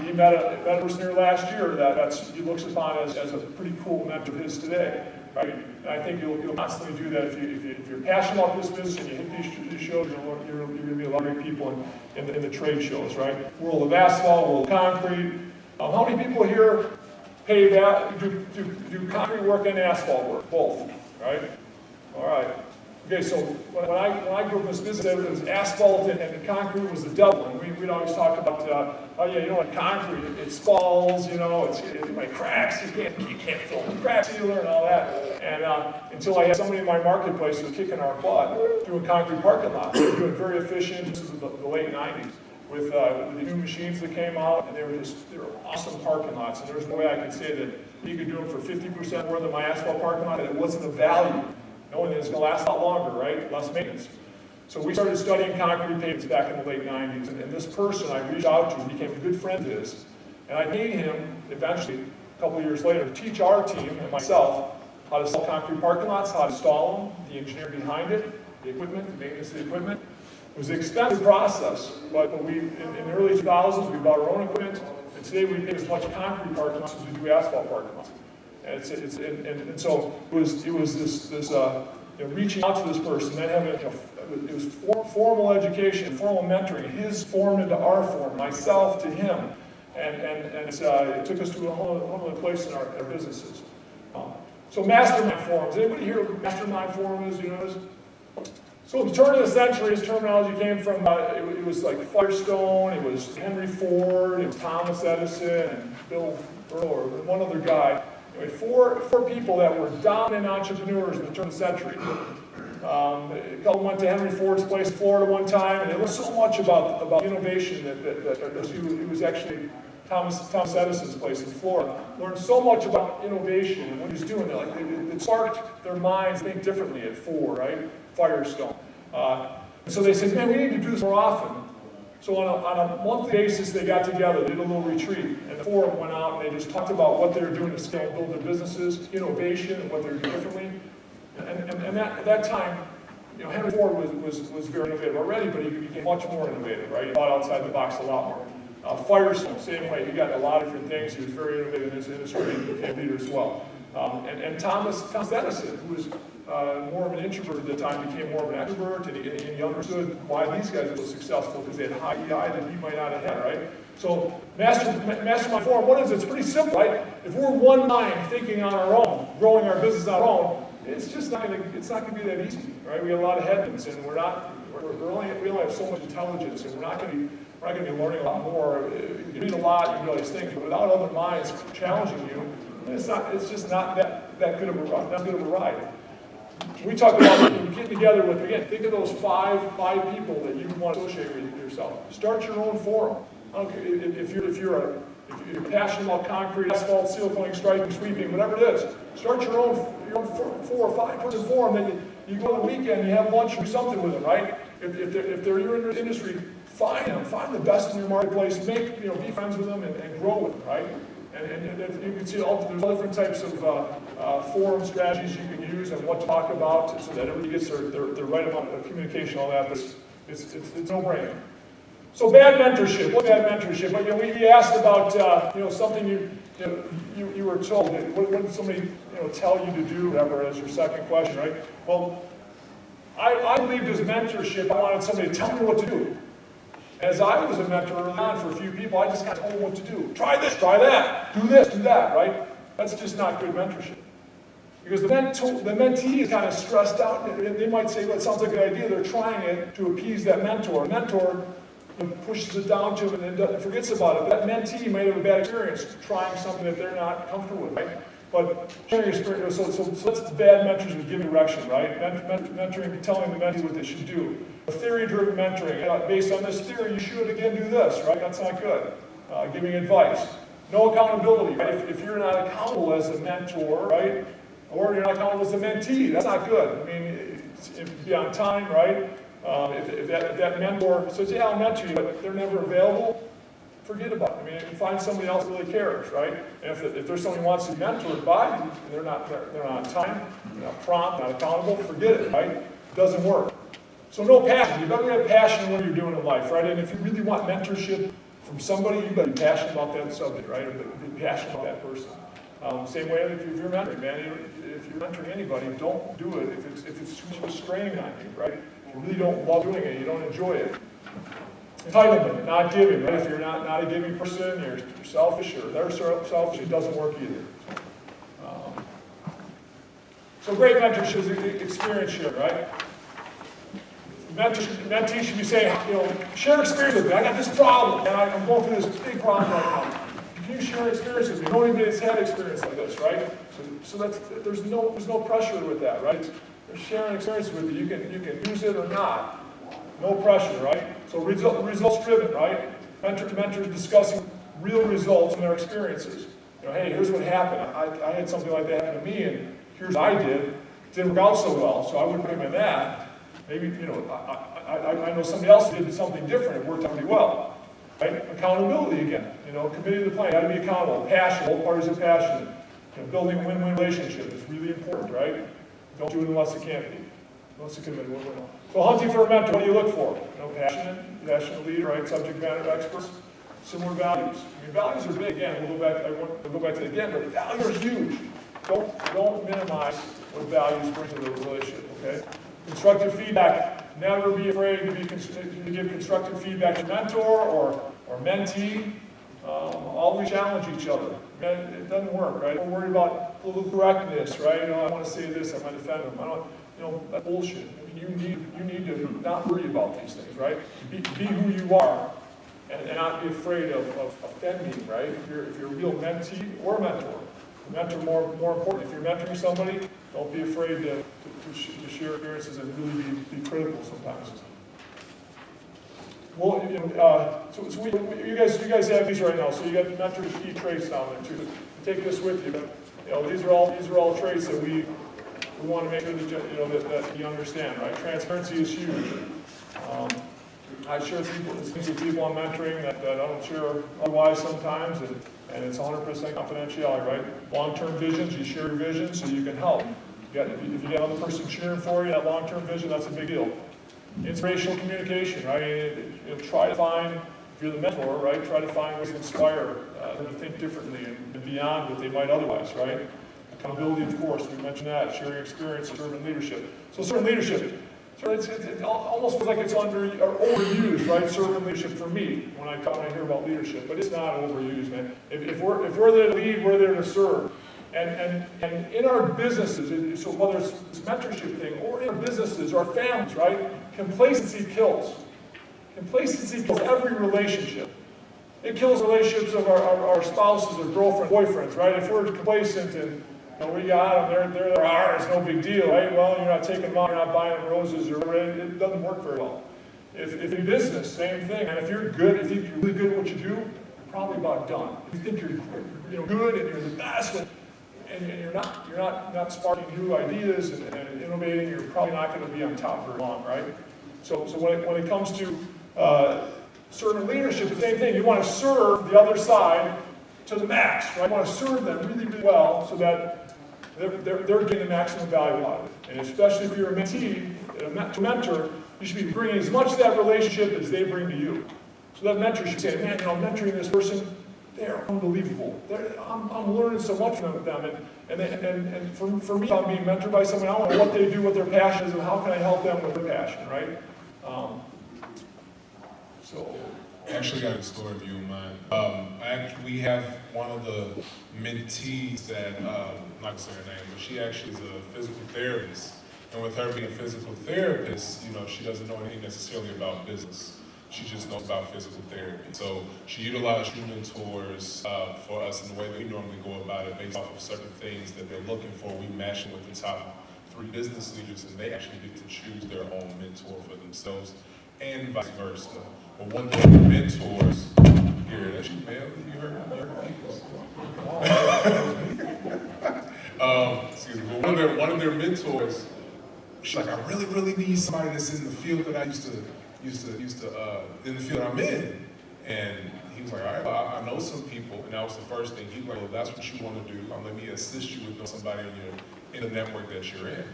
he met a person here last year that he looks upon as a pretty cool mentor of his today. Right? And I think you'll constantly do that if you're passionate about this business and you hit these shows. You're going to be a lot of great people in the trade shows, right? World of asphalt, world of concrete. How many people here do concrete work and asphalt work? Both, right? All right. Okay, so when I grew up in this business, it was asphalt and concrete was the devil. And we'd always talk about, like concrete, it spalls, it like cracks, you can't fill the crack sealer and all that. And until I had somebody in my marketplace who was kicking our butt doing concrete parking lots. They were doing very efficient. This is the late 90s. With the new machines that came out, and they were awesome parking lots. And there's no way I could say that you could do them for 50% more than my asphalt parking lot, and it wasn't a value. Knowing that it's going to last a lot longer, right? Less maintenance. So we started studying concrete pavements back in the late 90s, and this person I reached out to became a good friend of his, and I paid him eventually, a couple of years later, to teach our team and myself how to sell concrete parking lots, how to install them, the engineer behind it, the equipment, the maintenance of the equipment. It was an expensive process, but we, in the early 2000s, we bought our own equipment, and today we pay as much concrete parking lots as we do asphalt parking lots. And so it was this reaching out to this person, then having it was formal education, formal mentoring, his form into our form, myself to him, and it took us to a whole other place in our businesses. So mastermind forums. Anybody here what mastermind forum is? So at the turn of the century, his terminology came from, it was like Firestone, it was Henry Ford, it was Thomas Edison, and Bill Earl, and one other guy. Anyway, four people that were dominant entrepreneurs in the turn of the century. A couple went to Henry Ford's place in Florida one time, and they learned so much about innovation that it was actually Thomas Edison's place in Florida. Learned so much about innovation and what he was doing. It sparked their minds to think differently at Ford, right? Firestone. And so they said, man, we need to do this more often. So on a monthly basis, they got together, did a little retreat, and the forum went out and they just talked about what they were doing to scale and build their businesses, innovation, and what they were doing differently. And at that time, Henry Ford was very innovative already, but he became much more innovative, right? He thought outside the box a lot more. Firestone, same way. He got a lot of different things. He was very innovative in his industry and became a leader as well. And Thomas Edison, who was more of an introvert at the time, became more of an extrovert, and he understood why these guys were so successful, because they had high EI that he might not have had, right? So Mastermind Forum, what is it? It's pretty simple, right? If we're one mind thinking on our own, growing our business on our own, it's just not going to be that easy, right? We have a lot of headwinds, and we only have so much intelligence, and we're not going to be learning a lot more. You read a lot, you realize things, but without other minds challenging you, it's just not that good of a ride. We talked about getting together with, again, think of those five people that you want to associate with yourself. Start your own forum. I don't care if you're passionate about concrete, asphalt, seal coating, striping, sweeping, whatever it is. Start your own 4 or 5 person forum that you go on the weekend, you have lunch or something with them, right? If they're in your industry, find them, find the best in your marketplace, be friends with them and grow with them, right? And you can see there's all different types of forum strategies you can use and what to talk about so that everybody gets their right amount of communication, all that, but it's no-brainer. So bad mentorship, what's bad mentorship? But we asked about something you were told. What did somebody tell you to do, whatever, as your second question, right? Well, I believed as mentorship, I wanted somebody to tell me what to do. As I was a mentor early on for a few people, I just kind of told them what to do. Try this, try that, do this, do that, right? That's just not good mentorship. Because the mentee is kind of stressed out. They might say, well, it sounds like a good idea. They're trying it to appease that mentor. The mentor pushes it down to him and then forgets about it. But that mentee might have a bad experience trying something that they're not comfortable with, right? But sharing experience, so that's bad mentors would give direction, right? Mentoring, telling the mentee what they should do. Theory-driven mentoring, based on this theory, you should again do this, right? That's not good. Giving advice. No accountability, right? If you're not accountable as a mentor, right? Or you're not accountable as a mentee, that's not good. I mean, be on time, right? If that mentor says, yeah, I'll mentor you, but they're never available, forget about it. I mean, find somebody else who really cares, right? And if there's somebody who wants to be mentored by you, and they're not on time, they're not prompt, not accountable, forget it, right? It doesn't work. So no passion. You better have passion in what you're doing in life, right? And if you really want mentorship from somebody, you better be passionate about that subject, right? Or be passionate about that person. Same way if you're mentoring, man. If you're mentoring anybody, don't do it if it's too much strain on you, right? If you really don't love doing it, you don't enjoy it. Entitlement, not giving, right? If you're not a giving person, you're selfish, or they're selfish, it doesn't work either. So great mentorship is experience share, right? Mentee should be saying, share experience with me. I got this problem, and I'm going through this big problem right now. Can you share experience with me? Nobody has had experience like this, right? So there's no pressure with that, right? They're sharing experience with you. You can use it or not. No pressure, right? So results driven, right? Mentor to mentor discussing real results from their experiences. Hey, here's what happened. I had something like that happen to me, and here's what I did. It didn't work out so well, so I wouldn't recommend that. Maybe, I know somebody else did something different. It worked out pretty well, right? Accountability again. Committing to the plan. You got to be accountable. Passion. Both parties are passionate. Building a win-win relationship is really important, right? Don't do it unless it can't be. Unless it can be. So hunting for a mentor. What do you look for? Passionate leader, right? Subject matter experts. Similar values. I mean, values are big. Again, we'll go back to it again, but values are huge. Don't minimize what values bring to the relationship. Okay. Constructive feedback. Never be afraid to give constructive feedback to mentor or mentee. Always challenge each other. It doesn't work, right? Don't worry about political correctness, right? I want to say this, I might offend them. That's bullshit. I mean, you need to not worry about these things, right? Be who you are, and not be afraid of offending, right? If you're a real mentee or mentor. Mentor more important. If you're mentoring somebody, don't be afraid to share experiences and really be critical sometimes. Well, so you guys have these right now. So you got the mentor key traits down there too. Take this with you. These are all traits that we want to make sure that you understand. Right? Transparency is huge. I share things with people I'm mentoring that I don't share otherwise sometimes, and it's 100% confidentiality, right? Long-term visions, you share your vision so you can help. If you get another person cheering for you, that long-term vision, that's a big deal. Inspirational communication, right? Try to find, if you're the mentor, right? Try to find ways to inspire them to think differently and beyond what they might otherwise, right? Accountability, of course, we mentioned that. Sharing experience, servant leadership. So servant leadership, it almost feels like it's overused, right? Servant leadership for me when I hear about leadership, but it's not overused, man. If we're there to lead, we're there to serve. And in our businesses, so whether it's this mentorship thing or in our businesses, our families, right? Complacency kills. Complacency kills every relationship. It kills relationships of our spouses or girlfriends, boyfriends, right? If we're complacent and we got them, they're ours, no big deal, right? Well, you're not taking them out, you're not buying them roses, or it doesn't work very well. If in business, same thing. And if you're good, if you're really good at what you do, you're probably about done. If you think you're good and you're the best, and you're not sparking new ideas and innovating, you're probably not going to be on top very long, right? So when it comes to servant leadership, the same thing. You want to serve the other side to the max, right? You want to serve them really, really well so that they're getting the maximum value out of it. And especially if you're a mentee, a mentor, you should be bringing as much of that relationship as they bring to you. So that mentor should say, man, I'm mentoring this person. They're unbelievable. I'm learning so much from them. And for me, I'm being mentored by someone. I want to know what they do, what their passion is, and how can I help them with their passion, right? I actually got a story of you in mind. We have one of the mentees that, I'm not going to say her name, but she actually is a physical therapist. And with her being a physical therapist, she doesn't know anything necessarily about business. She just knows about physical therapy. So she utilized true mentors for us in the way that we normally go about it based off of certain things that they're looking for. We match them with the top 3 business leaders, and they actually get to choose their own mentor for themselves, and vice versa. But one of the mentors, here, that's you, man. You heard excuse me. But one of their mentors, she's like, I really, really need somebody that's in the field that I used to in the field I'm in. And he was like, all right, well, I know some people, and that was the first thing. He was like, well, if that's what you want to do, let me assist you with somebody in the network that you're in,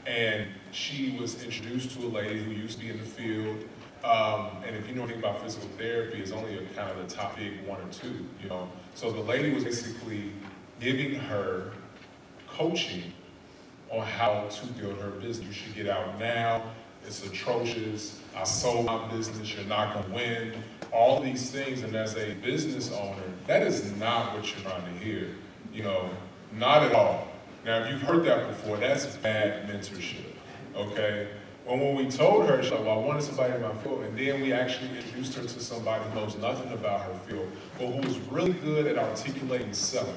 And she was introduced to a lady who used to be in the field. And if you know anything about physical therapy, it's only kind of the top big 1 or 2, So the lady was basically giving her coaching on how to build her business. You should get out now. It's atrocious. I sold my business. You're not going to win. All these things. And as a business owner, that is not what you're trying to hear. Not at all. Now, if you've heard that before, that's bad mentorship. Okay? When we told her, she's like, well, I wanted somebody in my field, and then we actually introduced her to somebody who knows nothing about her field, but who was really good at articulating and selling.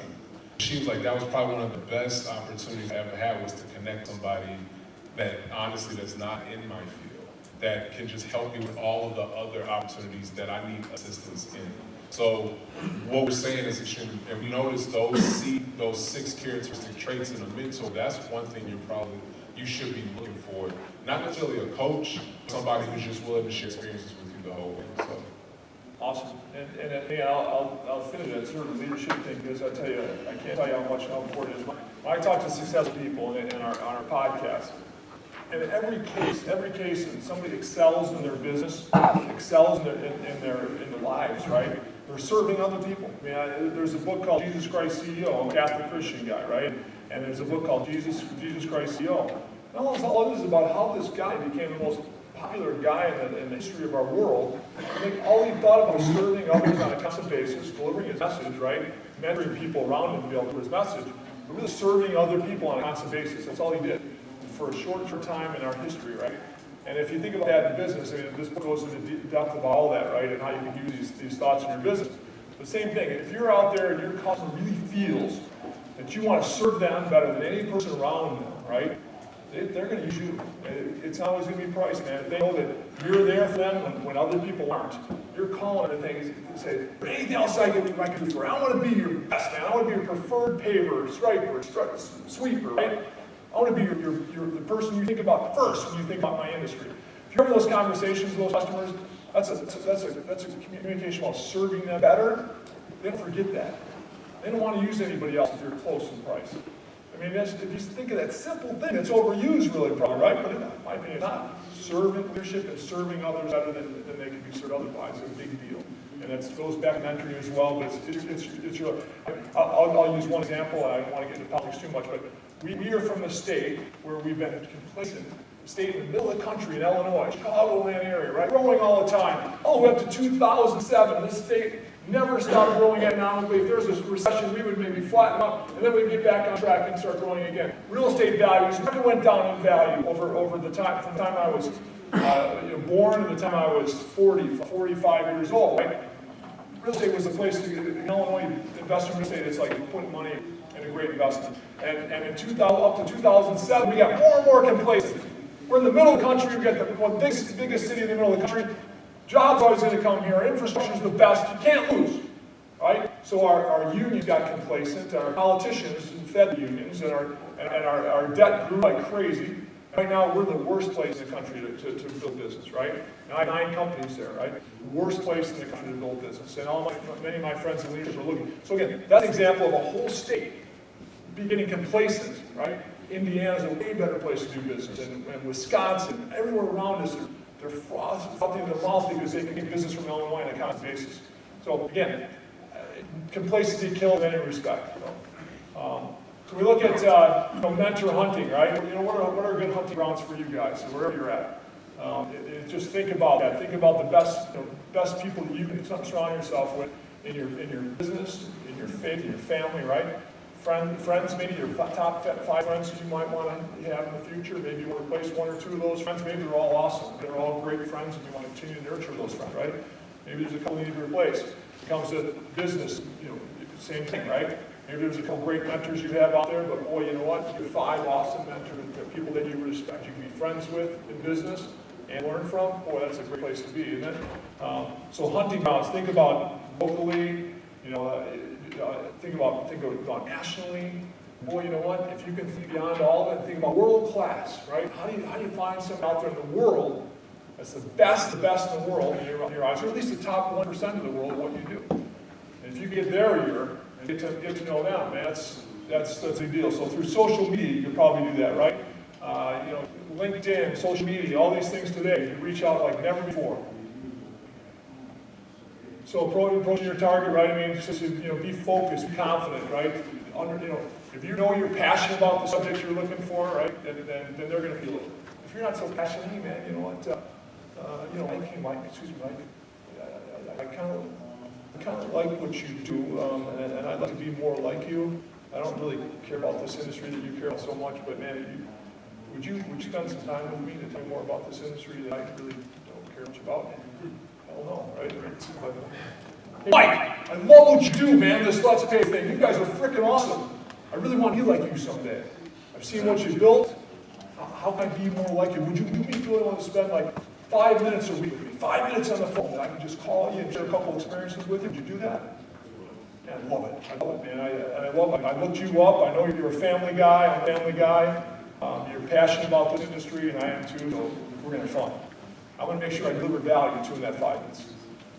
She was like, that was probably one of the best opportunities I ever had, was to connect somebody that honestly that's not in my field, that can just help me with all of the other opportunities that I need assistance in. So what we're saying is, and we notice those 6 characteristic traits in a mentor, that's one thing you should be looking for. Not necessarily a coach, somebody who's just willing to share experiences with you the whole way. So. Awesome. And I'll finish that servant leadership thing, because I tell you, I can't tell you how important it is. When I talk to successful people on our podcast, and in every case, and somebody excels in their business, excels in their lives, right? They're serving other people. There's a book called Jesus Christ CEO. I'm a Catholic Christian guy, right? And there's a book called Jesus Christ CEO. And all it is about how this guy became the most popular guy in the history of our world. I think all he thought about was serving others on a constant basis, delivering his message, right? Mentoring people around him to be able to do his message, but really serving other people on a constant basis. That's all he did for a short time in our history, right? And if you think about that in business, this book goes into depth about all that, right? And how you can use these thoughts in your business. The same thing, if you're out there and your customer really feels that you want to serve them better than any person around them, right? They're going to use you. It's not always going to be price, man. If they know that you're there for them when other people aren't, you're calling them things and say, but anything else I can do for you, I want to be your best, man. I want to be your preferred paver, striper, sweeper, right? I want to be the person you think about first when you think about my industry. If If you're having those conversations with those customers, that's a communication about serving them better. They don't forget that. They don't want to use anybody else if you're close in price. I mean, if you think of that simple thing, it's overused really probably, right? But in my opinion, it's not. Serving leadership and serving others better than they can be served otherwise is a big deal. And that goes back to mentoring as well, but it's your, I'll use one example, and I don't want to get into politics too much, but we are from a state where we've been complacent. A state in the middle of the country in Illinois, Chicagoland area, right? Growing all the time. All the way up to 2007, this state never stopped growing economically. If there was a recession, we would maybe flatten up, and then we'd get back on track and start growing again. Real estate values never went down in value over the time, from the time I was born to the time I was 45 years old, right? Real estate was the place to, in Illinois, invest in real estate, it's like putting money in a great investment. And in 2000, up to 2007, we got more and more complacent. We're in the middle of the country, we got the biggest city in the middle of the country. Jobs always going to come here, our infrastructure is the best, you can't lose, right? So our unions got complacent, our politicians fed the unions, and our debt grew like crazy. Right now, we're the worst place in the country to build business, right? 9 companies there, right? Worst place in the country to build business. And many of my friends and leaders are looking. So again, that's an example of a whole state getting complacent, right? Indiana's a way better place to do business, and Wisconsin, everywhere around us, they're frothing in the mouth because they can get business from Illinois on a constant basis. So again, complacency kills in any respect. So we look at mentor hunting, right? What are good hunting grounds for you guys, wherever you're at? Just think about that. Think about the best people that you can surround yourself with in your business, in your faith, in your family, right? Friends, maybe your top 5 friends you might want to have in the future. Maybe you want to replace 1 or 2 of those friends. Maybe they're all awesome. They're all great friends, and you want to continue to nurture those friends, right? Maybe there's a couple you need to replace. It comes to business, same thing, right? Maybe there's a couple great mentors you have out there, but boy, you know what? You have 5 awesome mentors, people that you respect, you can be friends with in business and learn from. Boy, that's a great place to be, isn't it? So hunting grounds, think about locally, think about nationally. Boy, you know what? If you can think beyond all of it, think about world class, right? How do you find someone out there in the world that's the best in the world in your eyes, or at least the top 1% of the world of what you do? And if you get their ear and get to know them, man, that's a big deal. So through social media, you can probably do that, right? LinkedIn, social media, all these things today, you reach out like never before. So approaching your target, right? I mean, just be focused, be confident, right? If you know you're passionate about the subject you're looking for, right? Then they're going to feel it. If you're not so passionate, hey man, you know what? Mike, I kind of like what you do, and I'd like to be more like you. I don't really care about this industry that you care about so much, but man, would you spend some time with me to tell me more about this industry that I really don't care much about? Hell no, right? Hey, Mike, I love what you do, man, this Let's Pay thing. You guys are freaking awesome. I really want to be like you someday. I've seen what you built. How can I be more like you? Would you really want to spend like 5 minutes a week with me, 5 minutes on the phone, and I can just call you and share a couple experiences with you? Would you do that? Yeah, I love it, man. I love it. I looked you up. I know you're a family guy. I'm a family guy. You're passionate about this industry, and I am too, so we're going to have fun. I'm going to make sure I deliver value to in that 5 minutes.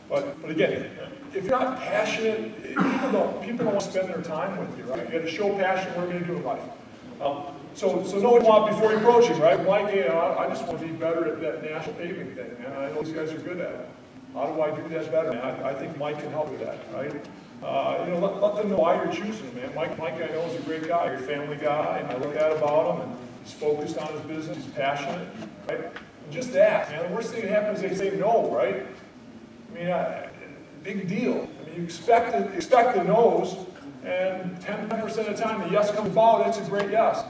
But again, if you're not passionate, people don't want to spend their time with you, right? You got to show passion. What are you going to do in life? So know what you want before you approach him, right? Mike, I just want to be better at that national paving thing, man. I know these guys are good at it. How do I do that better, man? I think Mike can help with that, right? Let them know why you're choosing him, man. Mike I know is a great guy. You're a family guy, and I look at about him, and he's focused on his business. He's passionate, right? And just that, man. The worst thing that happens is they say no, right? I mean, big deal. I mean, you expect the no's, and 10% of the time the yes comes about. It's a great yes.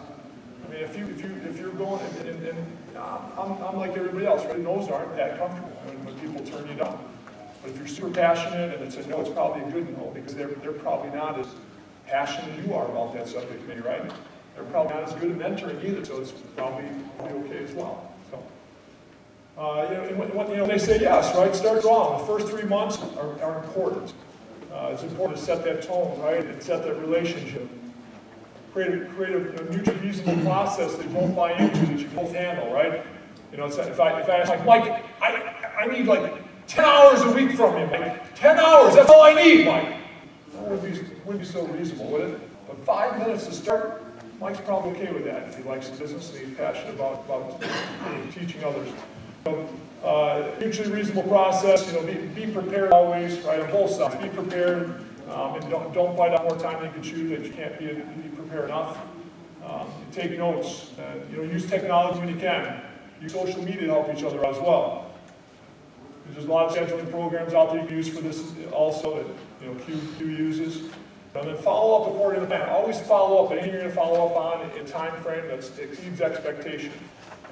I mean, if you're going, and I'm like everybody else, right? No's aren't that comfortable when people turn you down. But if you're super passionate and it's a no, it's probably a good no, because they're probably not as passionate as you are about that subject, maybe, right? They're probably not as good at mentoring either, so it's probably okay as well. So, when they say yes, right? Start strong. The first 3 months are important. It's important to set that tone, right, and set that relationship. Create a mutually reasonable process that you both buy into, that you both handle, right? You know, if I ask Mike, I need like 10 hours a week from you, Mike. 10 hours, that's all I need, Mike. That wouldn't be so reasonable, would it? But 5 minutes to start, Mike's probably okay with that if he likes his business and he's passionate about teaching others. So, mutually reasonable process, you know, be prepared always, right, on both sides. Be prepared, and don't bite out more time than you can chew, that you can't be prepared enough. Take notes, you know, use technology when you can. Use social media to help each other out as well. There's a lot of scheduling programs out there you can use for this also that, you know, Q uses. And then follow up according to the plan. Always follow up, anything you're going to follow up on in time frame that exceeds expectation.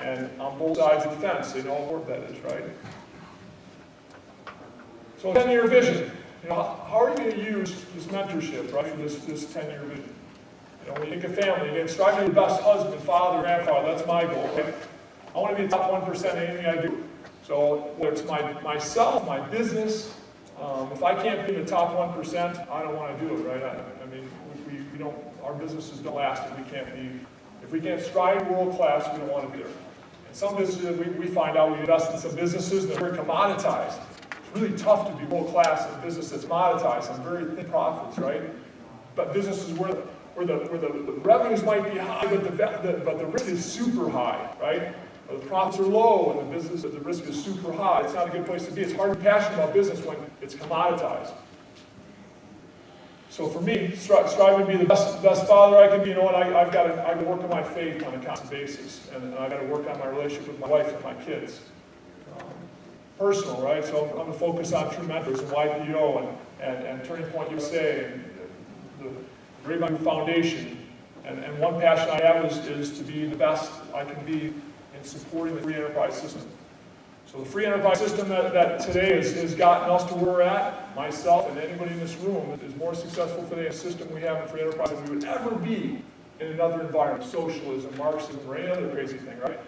And on both sides of the fence, they know how important that is, right? So 10-year vision. You know, how are you going to use this mentorship, right, for this 10-year vision? You know, when you think of family, again, strive to be the best husband, father, grandfather. That's my goal, right? I want to be the top 1% in anything I do. So whether it's myself, my business, if I can't be in the top 1%, I don't want to do it, right? I mean, we don't, our businesses don't last if we can't strive world class, we don't want to be there. And some businesses, we find out we invest in some businesses that are very commoditized. It's really tough to be world class in a business that's commoditized and very thin profits, right? But businesses where the revenues might be high, but the risk is super high, right? Or the profits are low and the risk is super high. It's not a good place to be. It's hard to be passionate about business when it's commoditized. So for me, striving to be the best father I can be. You know what? I've got to work on my faith on a constant basis, and I've got to work on my relationship with my wife and my kids. Personal, right? So I'm going to focus on true mentors and YPO and Turning Point USA and the Rabine Group Foundation. And one passion I have is to be the best I can be in supporting the free enterprise system. So the free enterprise system that today has gotten us to where we're at, myself and anybody in this room, is more successful today in the system we have in free enterprise than we would ever be in another environment, socialism, Marxism, or any other crazy thing, right?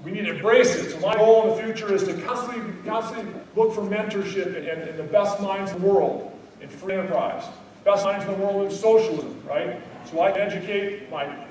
We need to embrace it. So my goal in the future is to constantly look for mentorship in the best minds in the world in free enterprise. Best minds in the world in socialism, right? So I can educate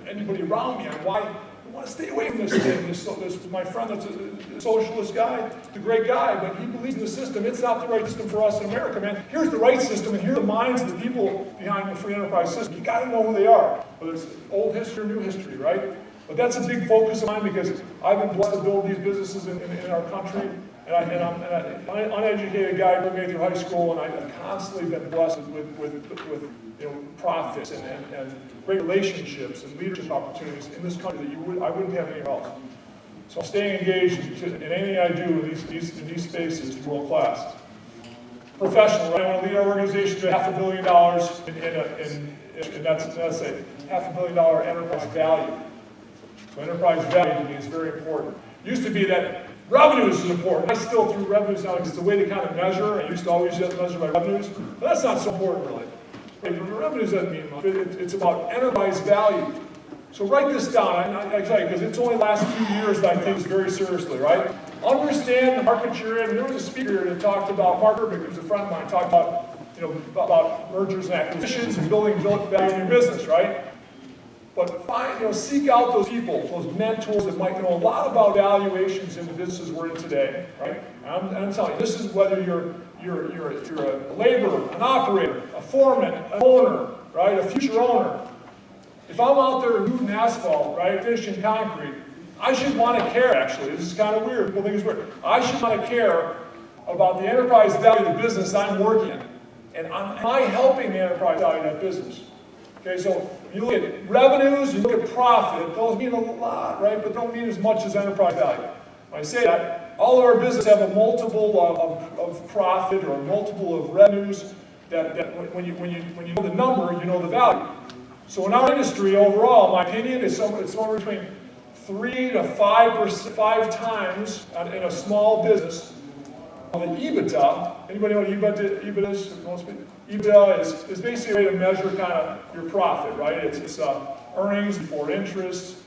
anybody around me on why I want to stay away from this thing. My friend that's a socialist guy, he's a great guy, but he believes in the system. It's not the right system for us in America, man. Here's the right system, and here are the minds of the people behind the free enterprise system. You got to know who they are, whether it's old history or new history, right? But that's a big focus of mine because I've been blessed to build these businesses in our country. And I'm an uneducated guy graduated through high school, and I've constantly been blessed with you know, profits and great relationships and leadership opportunities in this country that I wouldn't have anywhere else. So I'm staying engaged in anything I do in these spaces to world class. Professional, right? I want to lead our organization to $500 million and that's a $500 million enterprise value. So enterprise value to me is very important. It used to be that revenues is important. I still threw revenues out because it's a way to kind of measure. I used to always measure my revenues, but that's not so important really. Revenues doesn't mean much. It's about enterprise value. So write this down. I tell you, because it's only the last few years that I take this very seriously, right? Understand the market you're in. There was a speaker here that talked about, Mark Urbick, who's a friend of mine, talked about, you know, about mergers and acquisitions and building value in your business, right? But seek out those people, those mentors that might know a lot about valuations in the businesses we're in today, right? And I'm telling you, this is whether you're a laborer, an operator, a foreman, an owner, right? A future owner. If I'm out there moving asphalt, right, finishing concrete, I should want to care. Actually, this is kind of weird. People think it's weird. I should want to care about the enterprise value of the business I'm working in, and am I helping the enterprise value of that business? Okay, so you look at revenues, you look at profit, those mean a lot, right? But don't mean as much as enterprise value. When I say that, all of our businesses have a multiple of profit or a multiple of revenues that when you know the number, you know the value. So in our industry overall, my opinion is it's somewhere between 3 to 5 times in a small business. On the EBITDA, anybody know what EBITDA is? Most people. EBITDA is basically a way to measure kind of your profit, right? It's earnings before interest,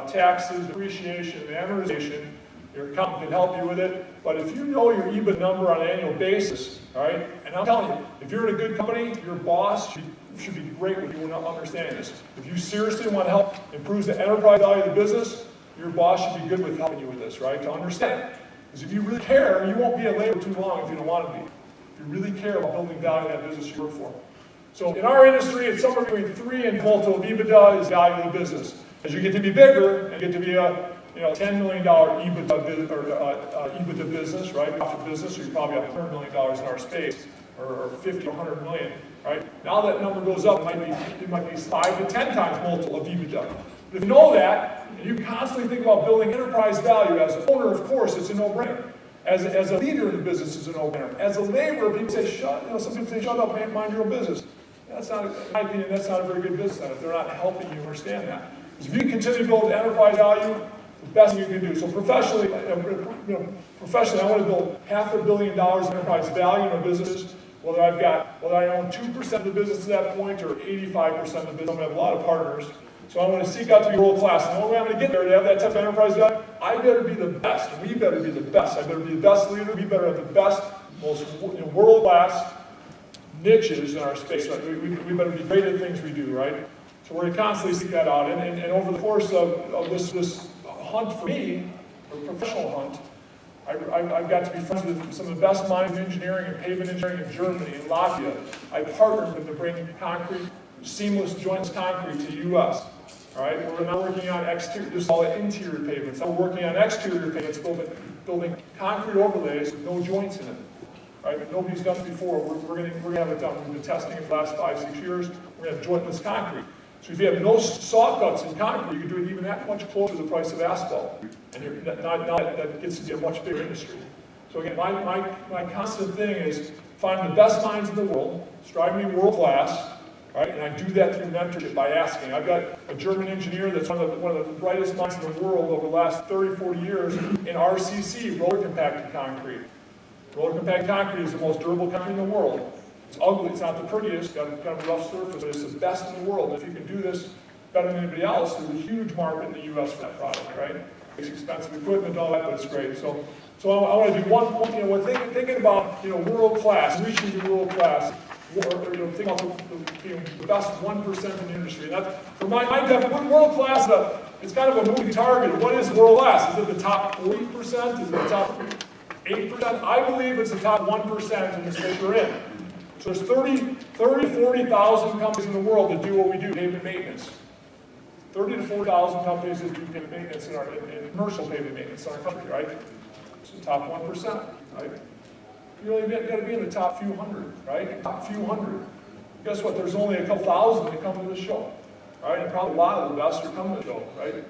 taxes, depreciation, and amortization. Your accountant can help you with it. But if you know your EBITDA number on an annual basis, all right, and I'm telling you, if you're in a good company, your boss should be great with you in understanding this. If you seriously want to help improve the enterprise value of the business, your boss should be good with helping you with this, right? To understand. Because if you really care, you won't be a labor too long if you don't want to be. If you really care about building value in that business you work for. So in our industry, it's somewhere between 3 and multiple of EBITDA is value of the business. As you get to be bigger and get to be a $10 million EBITDA business, right? Profit business, so you're probably $100 million in our space, or 50 or 100 million, right? Now that number goes up, it might be 5 to 10 times multiple of EBITDA. But if you know that, and you constantly think about building enterprise value, as an owner, of course, it's a no-brainer. As a leader in the business, it's a no-brainer. As a laborer, people say, some people say, shut up, man, mind your own business. That's not, in my opinion, that's not a very good business if they're not helping you understand that. Because if you continue to build enterprise value, the best thing you can do. So professionally, I want to build $500 million in enterprise value in our businesses. Whether I own 2% of the business at that point or 85% of the business, I'm going to have a lot of partners. So I want to seek out to be world class. And the only way I'm going to get there to have that type of enterprise value, I better be the best. We better be the best. I better be the best leader. We better have the best, most world class niches in our space. Right? We better be great at things we do, right? So we're going to constantly seek that out. And over the course of this hunt for me, a professional hunt, I've got to be friends with some of the best minds in engineering and pavement engineering in Germany and Latvia. I partnered with them to bring concrete, seamless jointless concrete to the U.S. All right, we're now working on exterior, just all interior pavements. Now we're working on exterior pavements, building concrete overlays with no joints in it. Right, nobody's done it before. We're gonna have it done. We've been testing it for the last 5-6 years. We're gonna have jointless concrete. So if you have no saw cuts in concrete, you can do it even that much closer to the price of asphalt. And that gets to be a much bigger industry. So again, my constant thing is find the best minds in the world, strive to be world class, right? And I do that through mentorship by asking. I've got a German engineer that's one of the brightest minds in the world over the last 30, 40 years in RCC, roller compacted concrete. Roller compacted concrete is the most durable concrete in the world. It's ugly, it's not the prettiest, got kind of a rough surface, but it's the best in the world. If you can do this better than anybody else, there's a huge market in the U.S. for that product, right? It's expensive equipment and all that, but it's great. So I want to do one point, we're thinking about, world class, reaching the world class, or thinking about being the best 1% in the industry. And that's, for my definition, world class, it's kind of a moving target. What is world class? Is it the top 40%? Is it the top 8%? I believe it's the top 1% in the space we're in. So there's 40,000 companies in the world that do what we do, pavement maintenance. 30 to 40,000 companies that do pavement maintenance in commercial pavement maintenance in our country, right? It's the top 1%, right? You really got to be in the top few hundred, right? Top few hundred. Guess what? There's only a couple thousand that come to the show, right? And probably a lot of the best are coming to the show, right?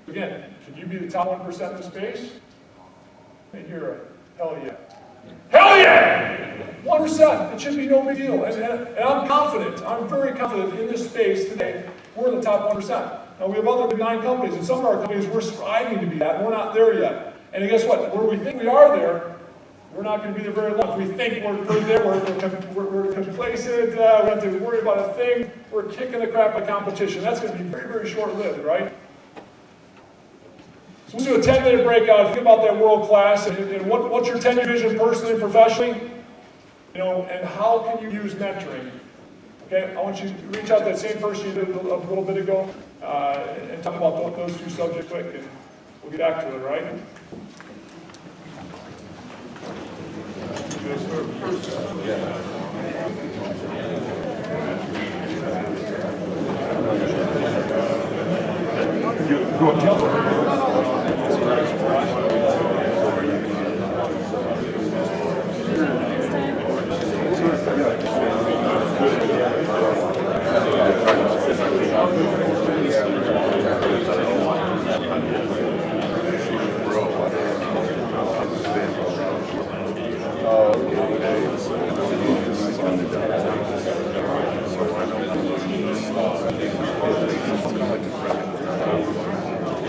Again, can you be the top 1% in the space? And you're a hell yeah. Hell yeah! 1%, it should be no big deal. And I'm confident, I'm very confident in this space today, we're in the top 1%. Now we have other big 9 companies, and some of our companies we're striving to be that, and we're not there yet. And guess what? Where we think we are there, we're not going to be there very long. If we think we're there, we're complacent, we don't have to worry about a thing, we're kicking the crap out of competition. That's going to be very, very short-lived, right? So we'll do a 10-minute breakout. Think about that world class, and what's your 10-year vision personally and professionally? And how can you use mentoring? Okay, I want you to reach out to that same person you did a little bit ago and talk about those 2 subjects quick, and we'll get back to it, right?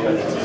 Yeah.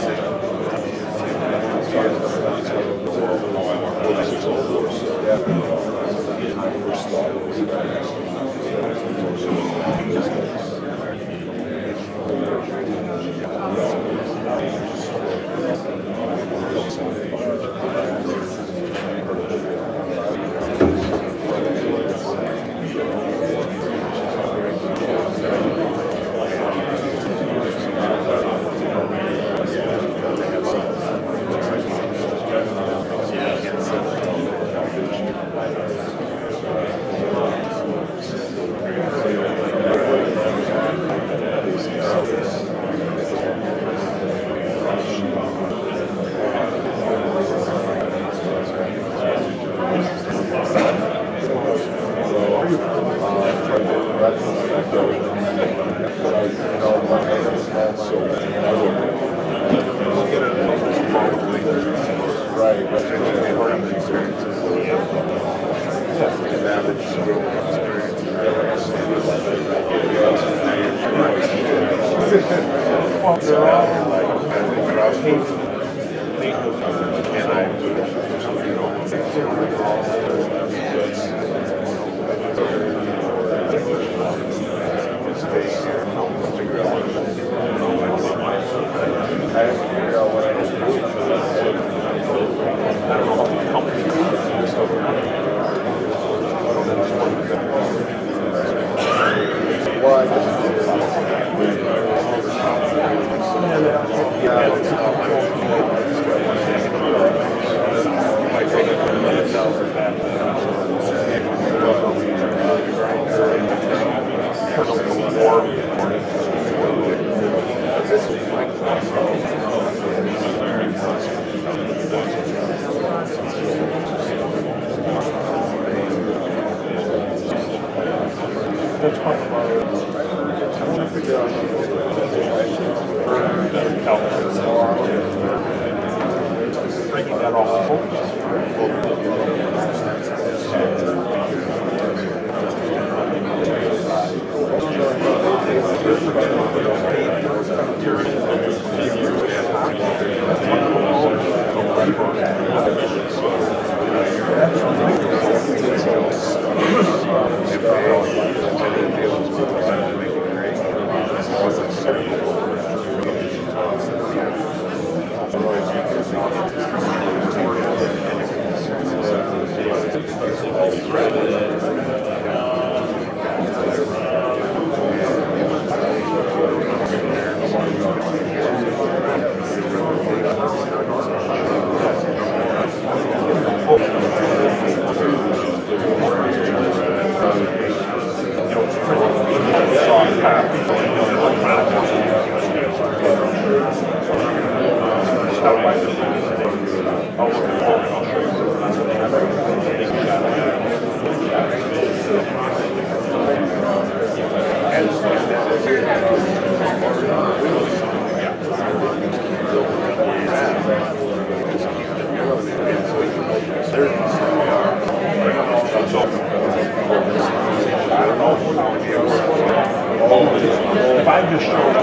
If I just show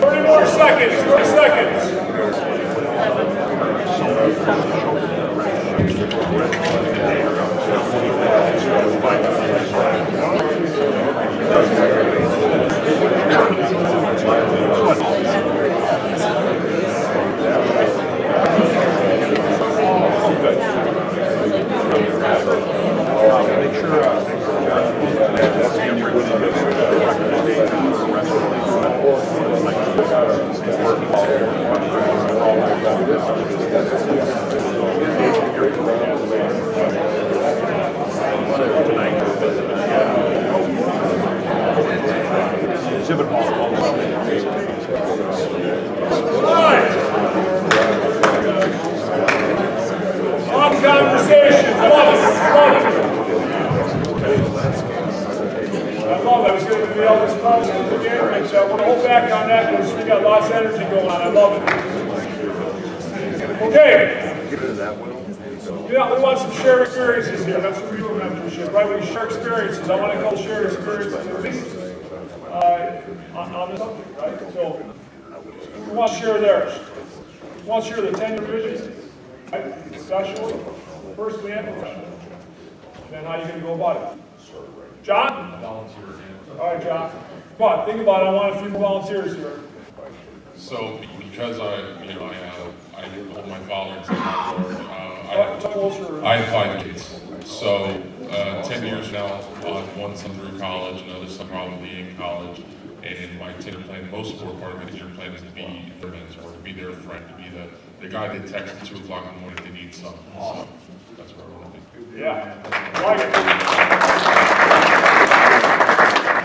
30 more seconds, 30 seconds. make sure that's when you're winning exhibit hall. Long conversation. I love it. I love it. I was going to be all this conversation again, but we're going to hold back on that because we got lots of energy going on. I love it. Okay. Yeah, we want some shared experiences here. That's what we do in mentorship, right? We share experiences. I want to call shared experiences at least on this subject, right? So we want to share theirs. We want to share the 10-year vision, right? Professionally, personally, and professionally. And then how are you going to go about it? John? Volunteer again. All right, John. Come on, think about it. I want a few volunteers here. So because I hold my father and I have 5 kids. So 10 years now, one son through college, another son probably in college. And my 10-year plan, most important part of my 10-year plan is to be their mentor, to be their friend, to be the guy they text at 2 o'clock in the morning if they need something. So that's where I want to be. Yeah, I like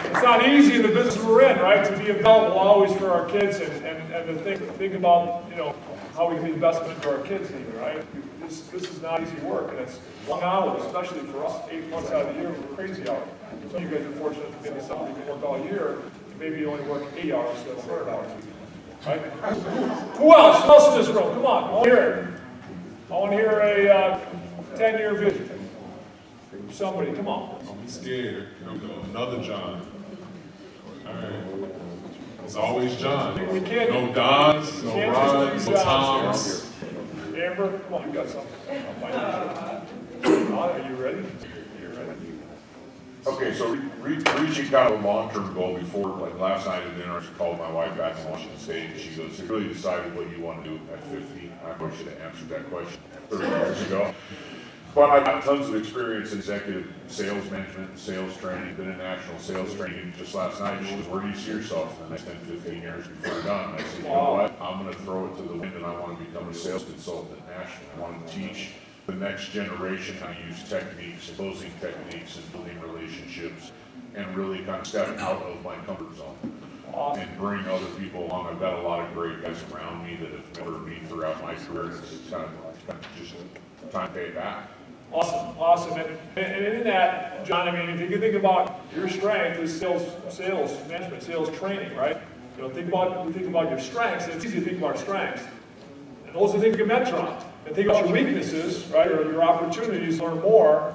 it. It's not easy in the business we're in, right, to be available always for our kids and to think about, how we can be the best mentor to our kids even, right? This is not easy work, and it's long hours, especially for us, 8 months out of the year, we're crazy hours. So you guys are fortunate to get something you can work all year, maybe you only work 80 hours instead of 100 hours a week. Right? Who else? Who else in this room? Come on, I want to hear it. I want to hear a 10-year vision. Somebody, come on. Don't be scared. Here we go. Another John. All right. It's always John. We can't. No Dons, no Can't Rons, just no leave Toms. Amber, come on, you got something. Are you ready? You're ready. Okay, so reaching kind of a long-term goal before, like last night at dinner, I called my wife back in Washington State, and she goes, "You really decided what you want to do at 50? I probably should have answered that question 30 years ago. But I got tons of experience in executive sales management, sales training, been in national sales training. Just last night, she goes, "Where do you see yourself in the next 10, 15 years before you're done?" And I said, "You know what? I'm going to throw it to the wind, and I want to become a sales consultant nationally. I want to teach the next generation how to use techniques, closing techniques, and building relationships, and really kind of step out of my comfort zone and bring other people along. I've got a lot of great guys around me that have never been throughout my career. It's kind of just time to pay it back." Awesome, awesome. And in that, John, I mean, if you can think about your strength is sales management, sales training, right? You know, think about your strengths, and it's easy to think about strengths. And those are things you can mentor on. And think about your weaknesses, right, or your opportunities to learn more.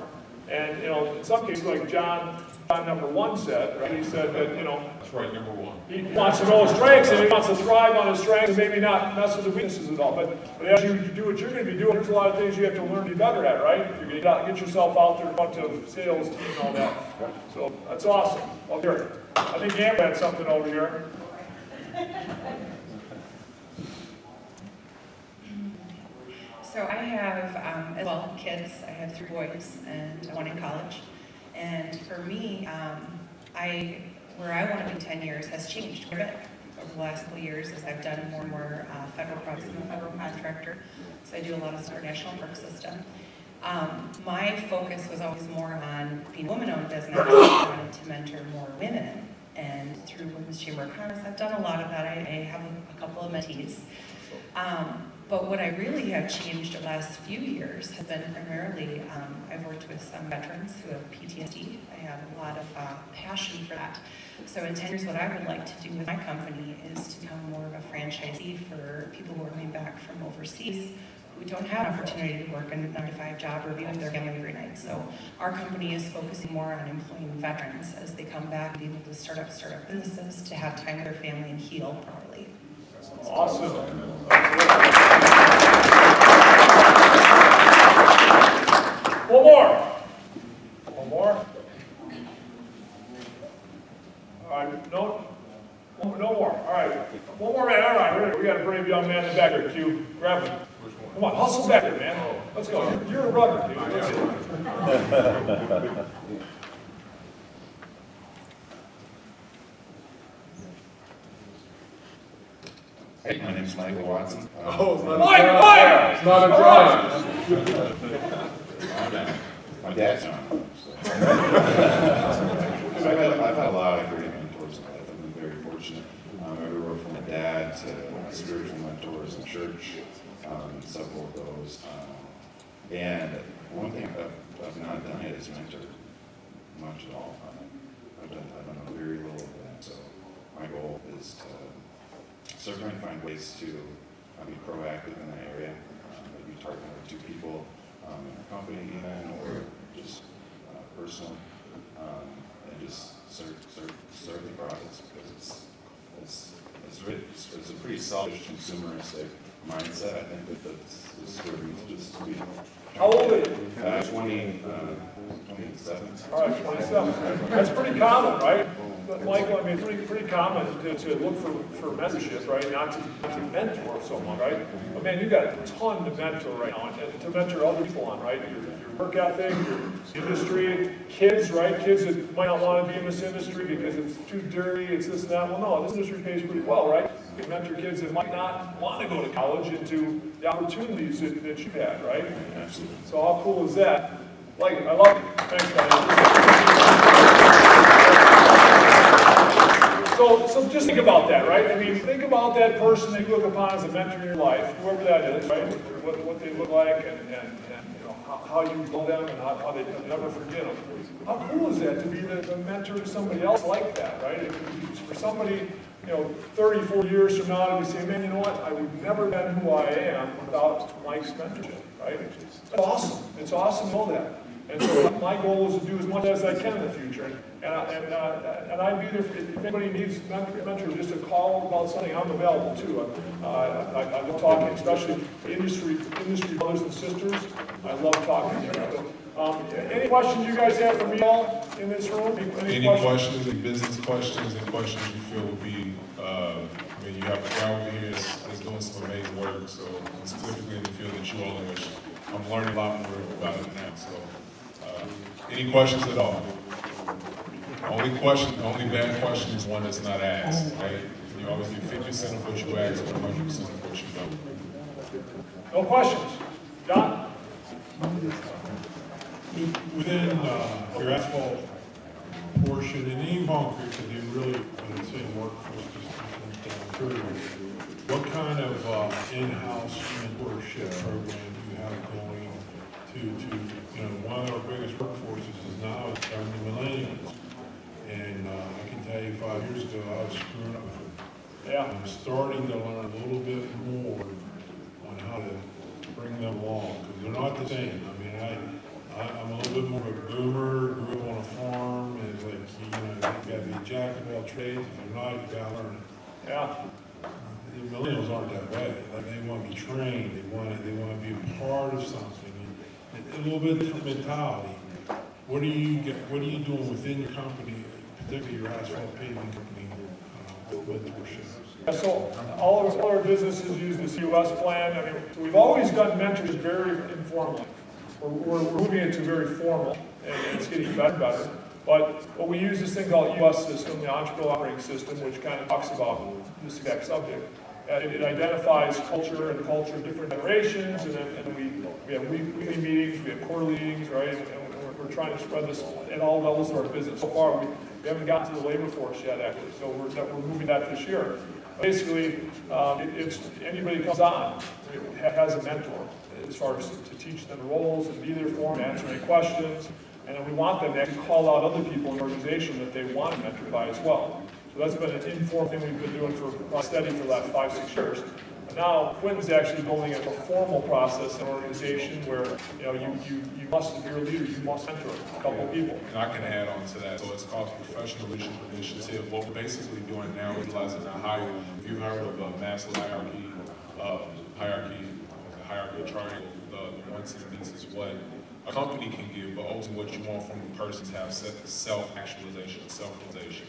And, you know, in some cases, like John number 1 said, right, he said that, you know, That's right, number 1. he wants to know his strengths, and he wants to thrive on his strengths, and maybe not mess with the weaknesses at all. But as you do what you're going to be doing, there's a lot of things you have to learn to be better at, right? You're going to get yourself out there in front of sales team and all that. So that's awesome. Well, here, I think Amber had something over here. So I have, as well, kids. I have 3 boys and 1 in college. And for me, where I want to be 10 years has changed quite a bit over the last couple of years as I've done more and more federal projects. I'm a federal contractor, so I do a lot of stuff for the national park system. My focus was always more on being a woman-owned business. I wanted to mentor more women. And through Women's Chamber of Commerce, I've done a lot of that. I have a couple of mentees. But what I really have changed the last few years has been primarily, I've worked with some veterans who have PTSD. I have a lot of passion for that. So in 10 years, what I would like to do with my company is to become more of a franchisee for people who are coming back from overseas who don't have an opportunity to work a 9-to-5 job or be with their family every night. So our company is focusing more on employing veterans as they come back and be able to start up businesses, to have time with their family and heal properly. Awesome. One more. All right, no more. All right, one more man. All right, we got a brave young man in the back there. Q, grab him. Come on, hustle back there, man. Let's go. You're a runner, dude. Let's go. Hey, my name's Michael Watson. Mike! It's not a John. My dad's on. So. I've had a lot of great mentors in my life. I've been very fortunate. Everywhere from my dad to spiritual mentors in church, several of those. And one thing I've not done yet is mentor much at all. I've done very little of that. So my goal is to start trying to find ways to be proactive in that area, maybe targeting 1 or 2 people in our company even, or just personal, and just start the process, because it's a pretty selfish consumeristic mindset. I think that's serving just to be. How old are you? 27. All right, 27. That's pretty common, right? Michael, I mean, it's pretty common to look for mentorship, right? Not to mentor someone, right? But man, you got a ton to mentor right now, and to mentor other people on, right? Your work ethic, your industry, kids, right? Kids that might not want to be in this industry because it's too dirty, it's this and that. Well, no, this industry pays pretty well, right? You can mentor kids that might not want to go to college into the opportunities that you've had, right? Absolutely. So how cool is that? Like it. I love it. Thanks, guys. So just think about that, right? I mean, think about that person that you look upon as a mentor in your life, whoever that is, right? What they look like, and you know, how you love them and how they never forget them. How cool is that to be the mentor to somebody else like that, right? For somebody, 30, 40 years from now, to say, man, you know what? I would never been who I am without Mike's mentorship, right? It's awesome. It's awesome to know that. And so my goal is to do as much as I can in the future. And I'd be there if anybody needs mentors, just a call about something. I'm available too. I love talking, especially industry brothers and sisters. I love talking to you. Any questions you guys have for me all in this room? Any questions, any business questions, and questions you feel would be, you have a guy over here that's doing some amazing work, so specifically in the field that you all in, which I'm learning a lot more about it now, so. Any questions at all? Only bad question is one that's not asked, right? You always get 50% of what you ask, 100% of what you don't. No questions. John? Within your asphalt portion and even concrete, because you really, I'd say, workforce distribution, what kind of in-house mentorship program do you have going to one of our biggest workforces is now the millennials. And I can tell you 5 years ago, I was screwing up with it. Yeah. I'm starting to learn a little bit more on how to bring them along, because they're not the same. I mean, I'm a little bit more of a boomer, grew up on a farm, and it's like, you got to be a jack of all trades. If you're not, you got to learn it. Yeah. The millennials aren't that way. Like, they want to be trained. They want to be a part of something. A little bit different mentality. What are you doing within your company, particularly your asphalt paving company, with mentorship? Yeah, so all of our businesses use this US plan. I mean, we've always done mentors very informally. We're moving it to very formal, and it's getting better and better. But we use this thing called US system, the Entrepreneurial Operating System, which kind of talks about this exact subject. It identifies culture and culture of different generations, and we have weekly meetings, we have quarterly meetings, right? And we're trying to spread this at all levels of our business. So far, we haven't gotten to the labor force yet, actually, so we're moving that this year. Basically, it's anybody comes on has a mentor as far as to teach them the roles and be there for them, answer any questions, and then we want them to actually call out other people in the organization that they want to mentor by as well. So that's been an informal thing we've been doing for steady for the last 5-6 years. And now Quinton's actually building a formal process in an organization where you must, if you're a leader, you must mentor a couple of people. And I can add on to that. So it's called Professional Leadership Initiative. What we're basically doing now is utilizing a hierarchy. If you've heard of a Maslow hierarchy triangle, the wants and needs is what a company can give, but ultimately what you want from the person is have self-actualization, self-realization.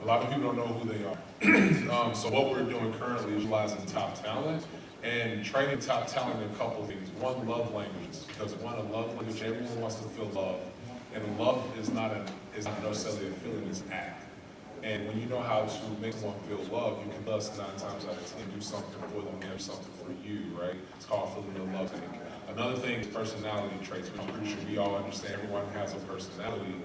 A lot of people don't know who they are. So what we're doing currently is utilizing top talent and training top talent in a couple of things. One, love languages, because a love language, everyone wants to feel love. And love is not necessarily a feeling, it's an act. And when you know how to make someone feel love, you can thus 9 times out of 10 do something for them, give something for you, right? It's called feeling the love thing. Another thing is personality traits, which I'm pretty sure we all understand. Everyone has a personality.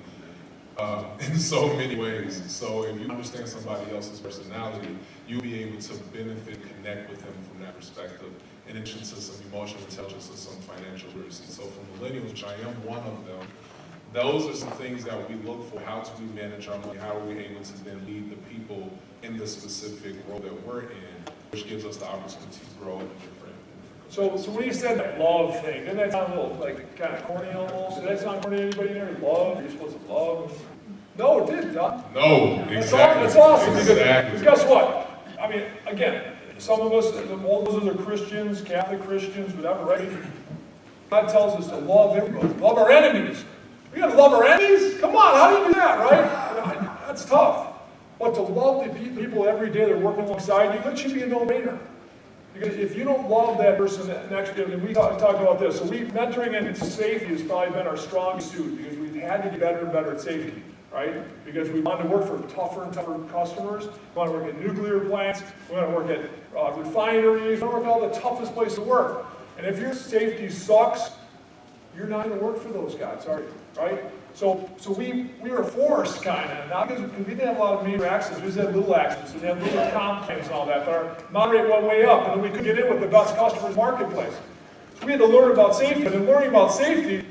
In so many ways. So if you understand somebody else's personality, you'll be able to benefit and connect with them from that perspective, in addition to some emotional intelligence and some financial literacy. So for millennials, which I am one of them, those are some things that we look for. How do we manage our money? How are we able to then lead the people in the specific role that we're in, which gives us the opportunity to grow in different. So when you said that love thing, didn't that sound a little like kind of corny almost? Did that sound corny to anybody in there? Love? You're supposed to love? No, it didn't, Doc. No, exactly. That's awesome. Exactly. Because guess what? I mean, again, some of us, most of us are Christians, Catholic Christians, whatever, right? God tells us to love everybody, love our enemies. We got to love our enemies? Come on, how do you do that, right? That's tough. But to love the people every day that are working alongside you, that should be a no-brainer. Because if you don't love that person next to you, and we talked about this, so mentoring and safety has probably been our strongest suit because we've had to get better and better at safety, right? Because we want to work for tougher and tougher customers. We want to work at nuclear plants. We want to work at refineries. We want to work at all the toughest places to work. And if your safety sucks, you're not going to work for those guys, are you? Right? So we were forced, kind of, not because we didn't have a lot of major accidents, we just had little accidents, we had little complaints and all that, but our moderate went way up, and then we could get in with the best customers marketplace. So we had to learn about safety, but in learning about safety,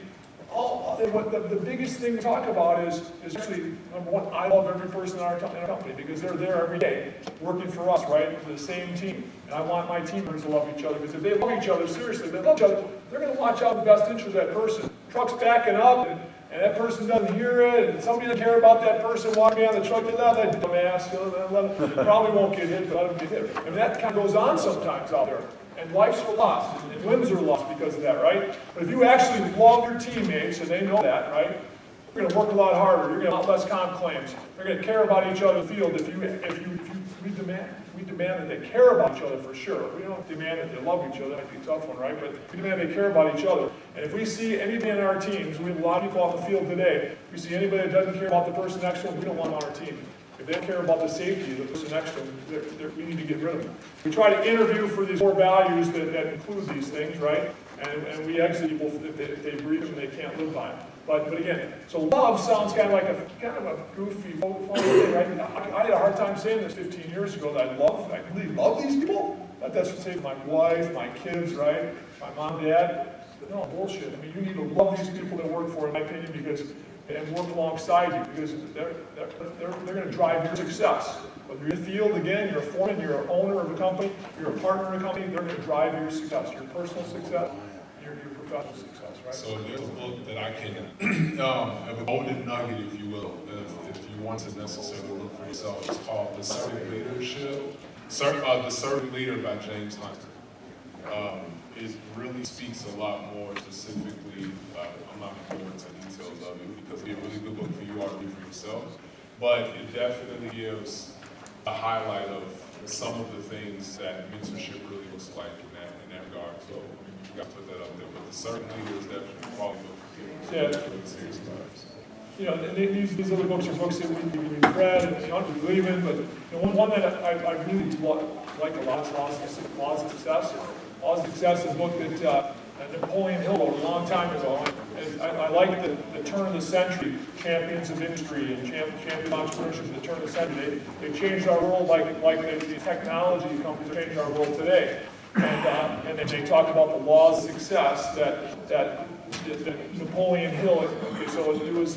the biggest thing to talk about is actually, number one, I love every person in our company because they're there every day working for us, right? The same team. And I want my team members to love each other because if they love each other, seriously, if they love each other, they're going to watch out for the best interest of that person. Truck's backing up and that person doesn't hear it, and somebody doesn't care about that person walking behind the truck, that dumbass, probably won't get hit, but let him get hit. I mean, that kind of goes on sometimes out there. And lives are lost, and limbs are lost because of that, right? But if you actually love your teammates, and they know that, right? You're going to work a lot harder. You're going to have a lot less comp claims. They're going to care about each other in the field we demand that they care about each other for sure. We don't demand that they love each other. That might be a tough one, right? But we demand they care about each other. And if we see anybody in our teams, we have a lot of people on the field today, if we see anybody that doesn't care about the person next to them, we don't want them on our team. If they don't care about the safety of the person next to them, we need to get rid of them. We try to interview for these core values that include these things, right? And we exit people if they breach them, they can't live by them. But again, so love sounds kind of like a goofy, funny thing, right? I had a hard time saying this 15 years ago that I really love these people. That's what I say to my wife, my kids, right? My mom, dad. No, bullshit. I mean, you need to love these people that work for, in my opinion, and work alongside you because they're going to drive your success. Whether you're in the field, again, you're a foreman, you're an owner of a company, you're a partner in a company, they're going to drive your success, your personal success, your professional success, right? So there's a book that I can have a golden nugget, if you will, if you want to necessarily look for yourself. It's called The Servant Leadership. The Servant Leader by James Hunter. It really speaks a lot more specifically. I'm not going to go into details of it because it's a really good book for you all to read for yourself. But it definitely gives a highlight of some of the things that mentorship really looks like in that regard. So you got to put that up there. But The Servant Leader is definitely a quality book for people. Yeah. Really serious about it. You know, and these other books are books that we've read and we believe in, but one that I really like a lot is Laws of Success. Laws of Success is a book that Napoleon Hill wrote a long time ago. And I like the turn of the century, champions of industry and champions of entrepreneurship at the turn of the century. They changed our world like the technology companies are changing our world today. And they talk about the laws of success that Napoleon Hill, okay, so it was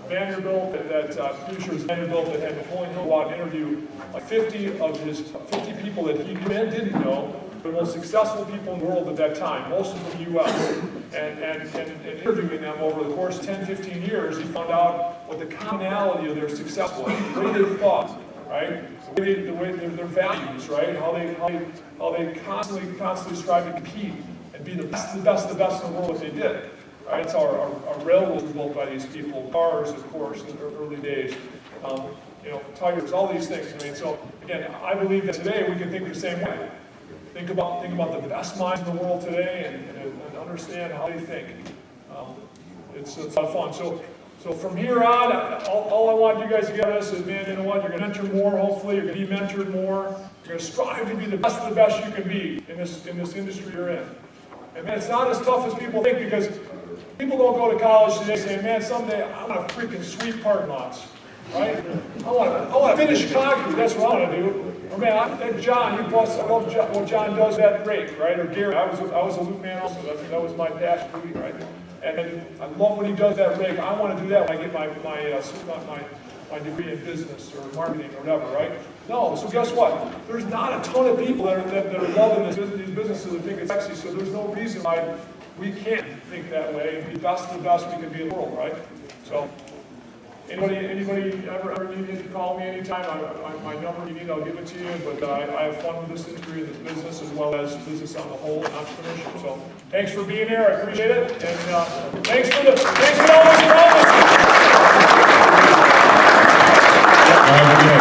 Vanderbilt, pretty sure it was Vanderbilt that had Napoleon Hill go out and interview like 50 people that he knew and didn't know, the most successful people in the world at that time, most of the U.S. And interviewing them over the course of 10, 15 years, he found out what the commonality of their success was, the way they thought, right? The way their values, right? How they constantly strive to compete and be the best in the world what they did. Right? It's our railroads were built by these people, cars, of course, in the early days. Tires, all these things. I mean, so again, I believe that today we can think the same way. Think about the best minds in the world today and understand how they think. It's a lot of fun. So from here on, all I want you guys to get us is, man, you know what? You're going to mentor more. Hopefully, you're going to be mentored more. You're going to strive to be the best of the best you can be in this industry you're in. And man, it's not as tough as people think because people don't go to college today saying, man, someday I want to freaking sweep parking lots, right? I want to finish concrete. That's what I want to do. Or man, that John, I love what John does that rake, right? Or Gary, I was a loop man also. That was my passion, right? And I love when he does that rake. I want to do that when I get my degree in business or marketing or whatever, right? No, so guess what? There's not a ton of people that are loving these businesses that think it's sexy, so there's no reason why we can't think that way and be the best we can be in the world, right? So, anybody ever need to call me anytime, my number you need, I'll give it to you, but I have fun with this industry and this business as well as business on the whole and entrepreneurship. So, thanks for being here, I appreciate it, and thanks for all this promise.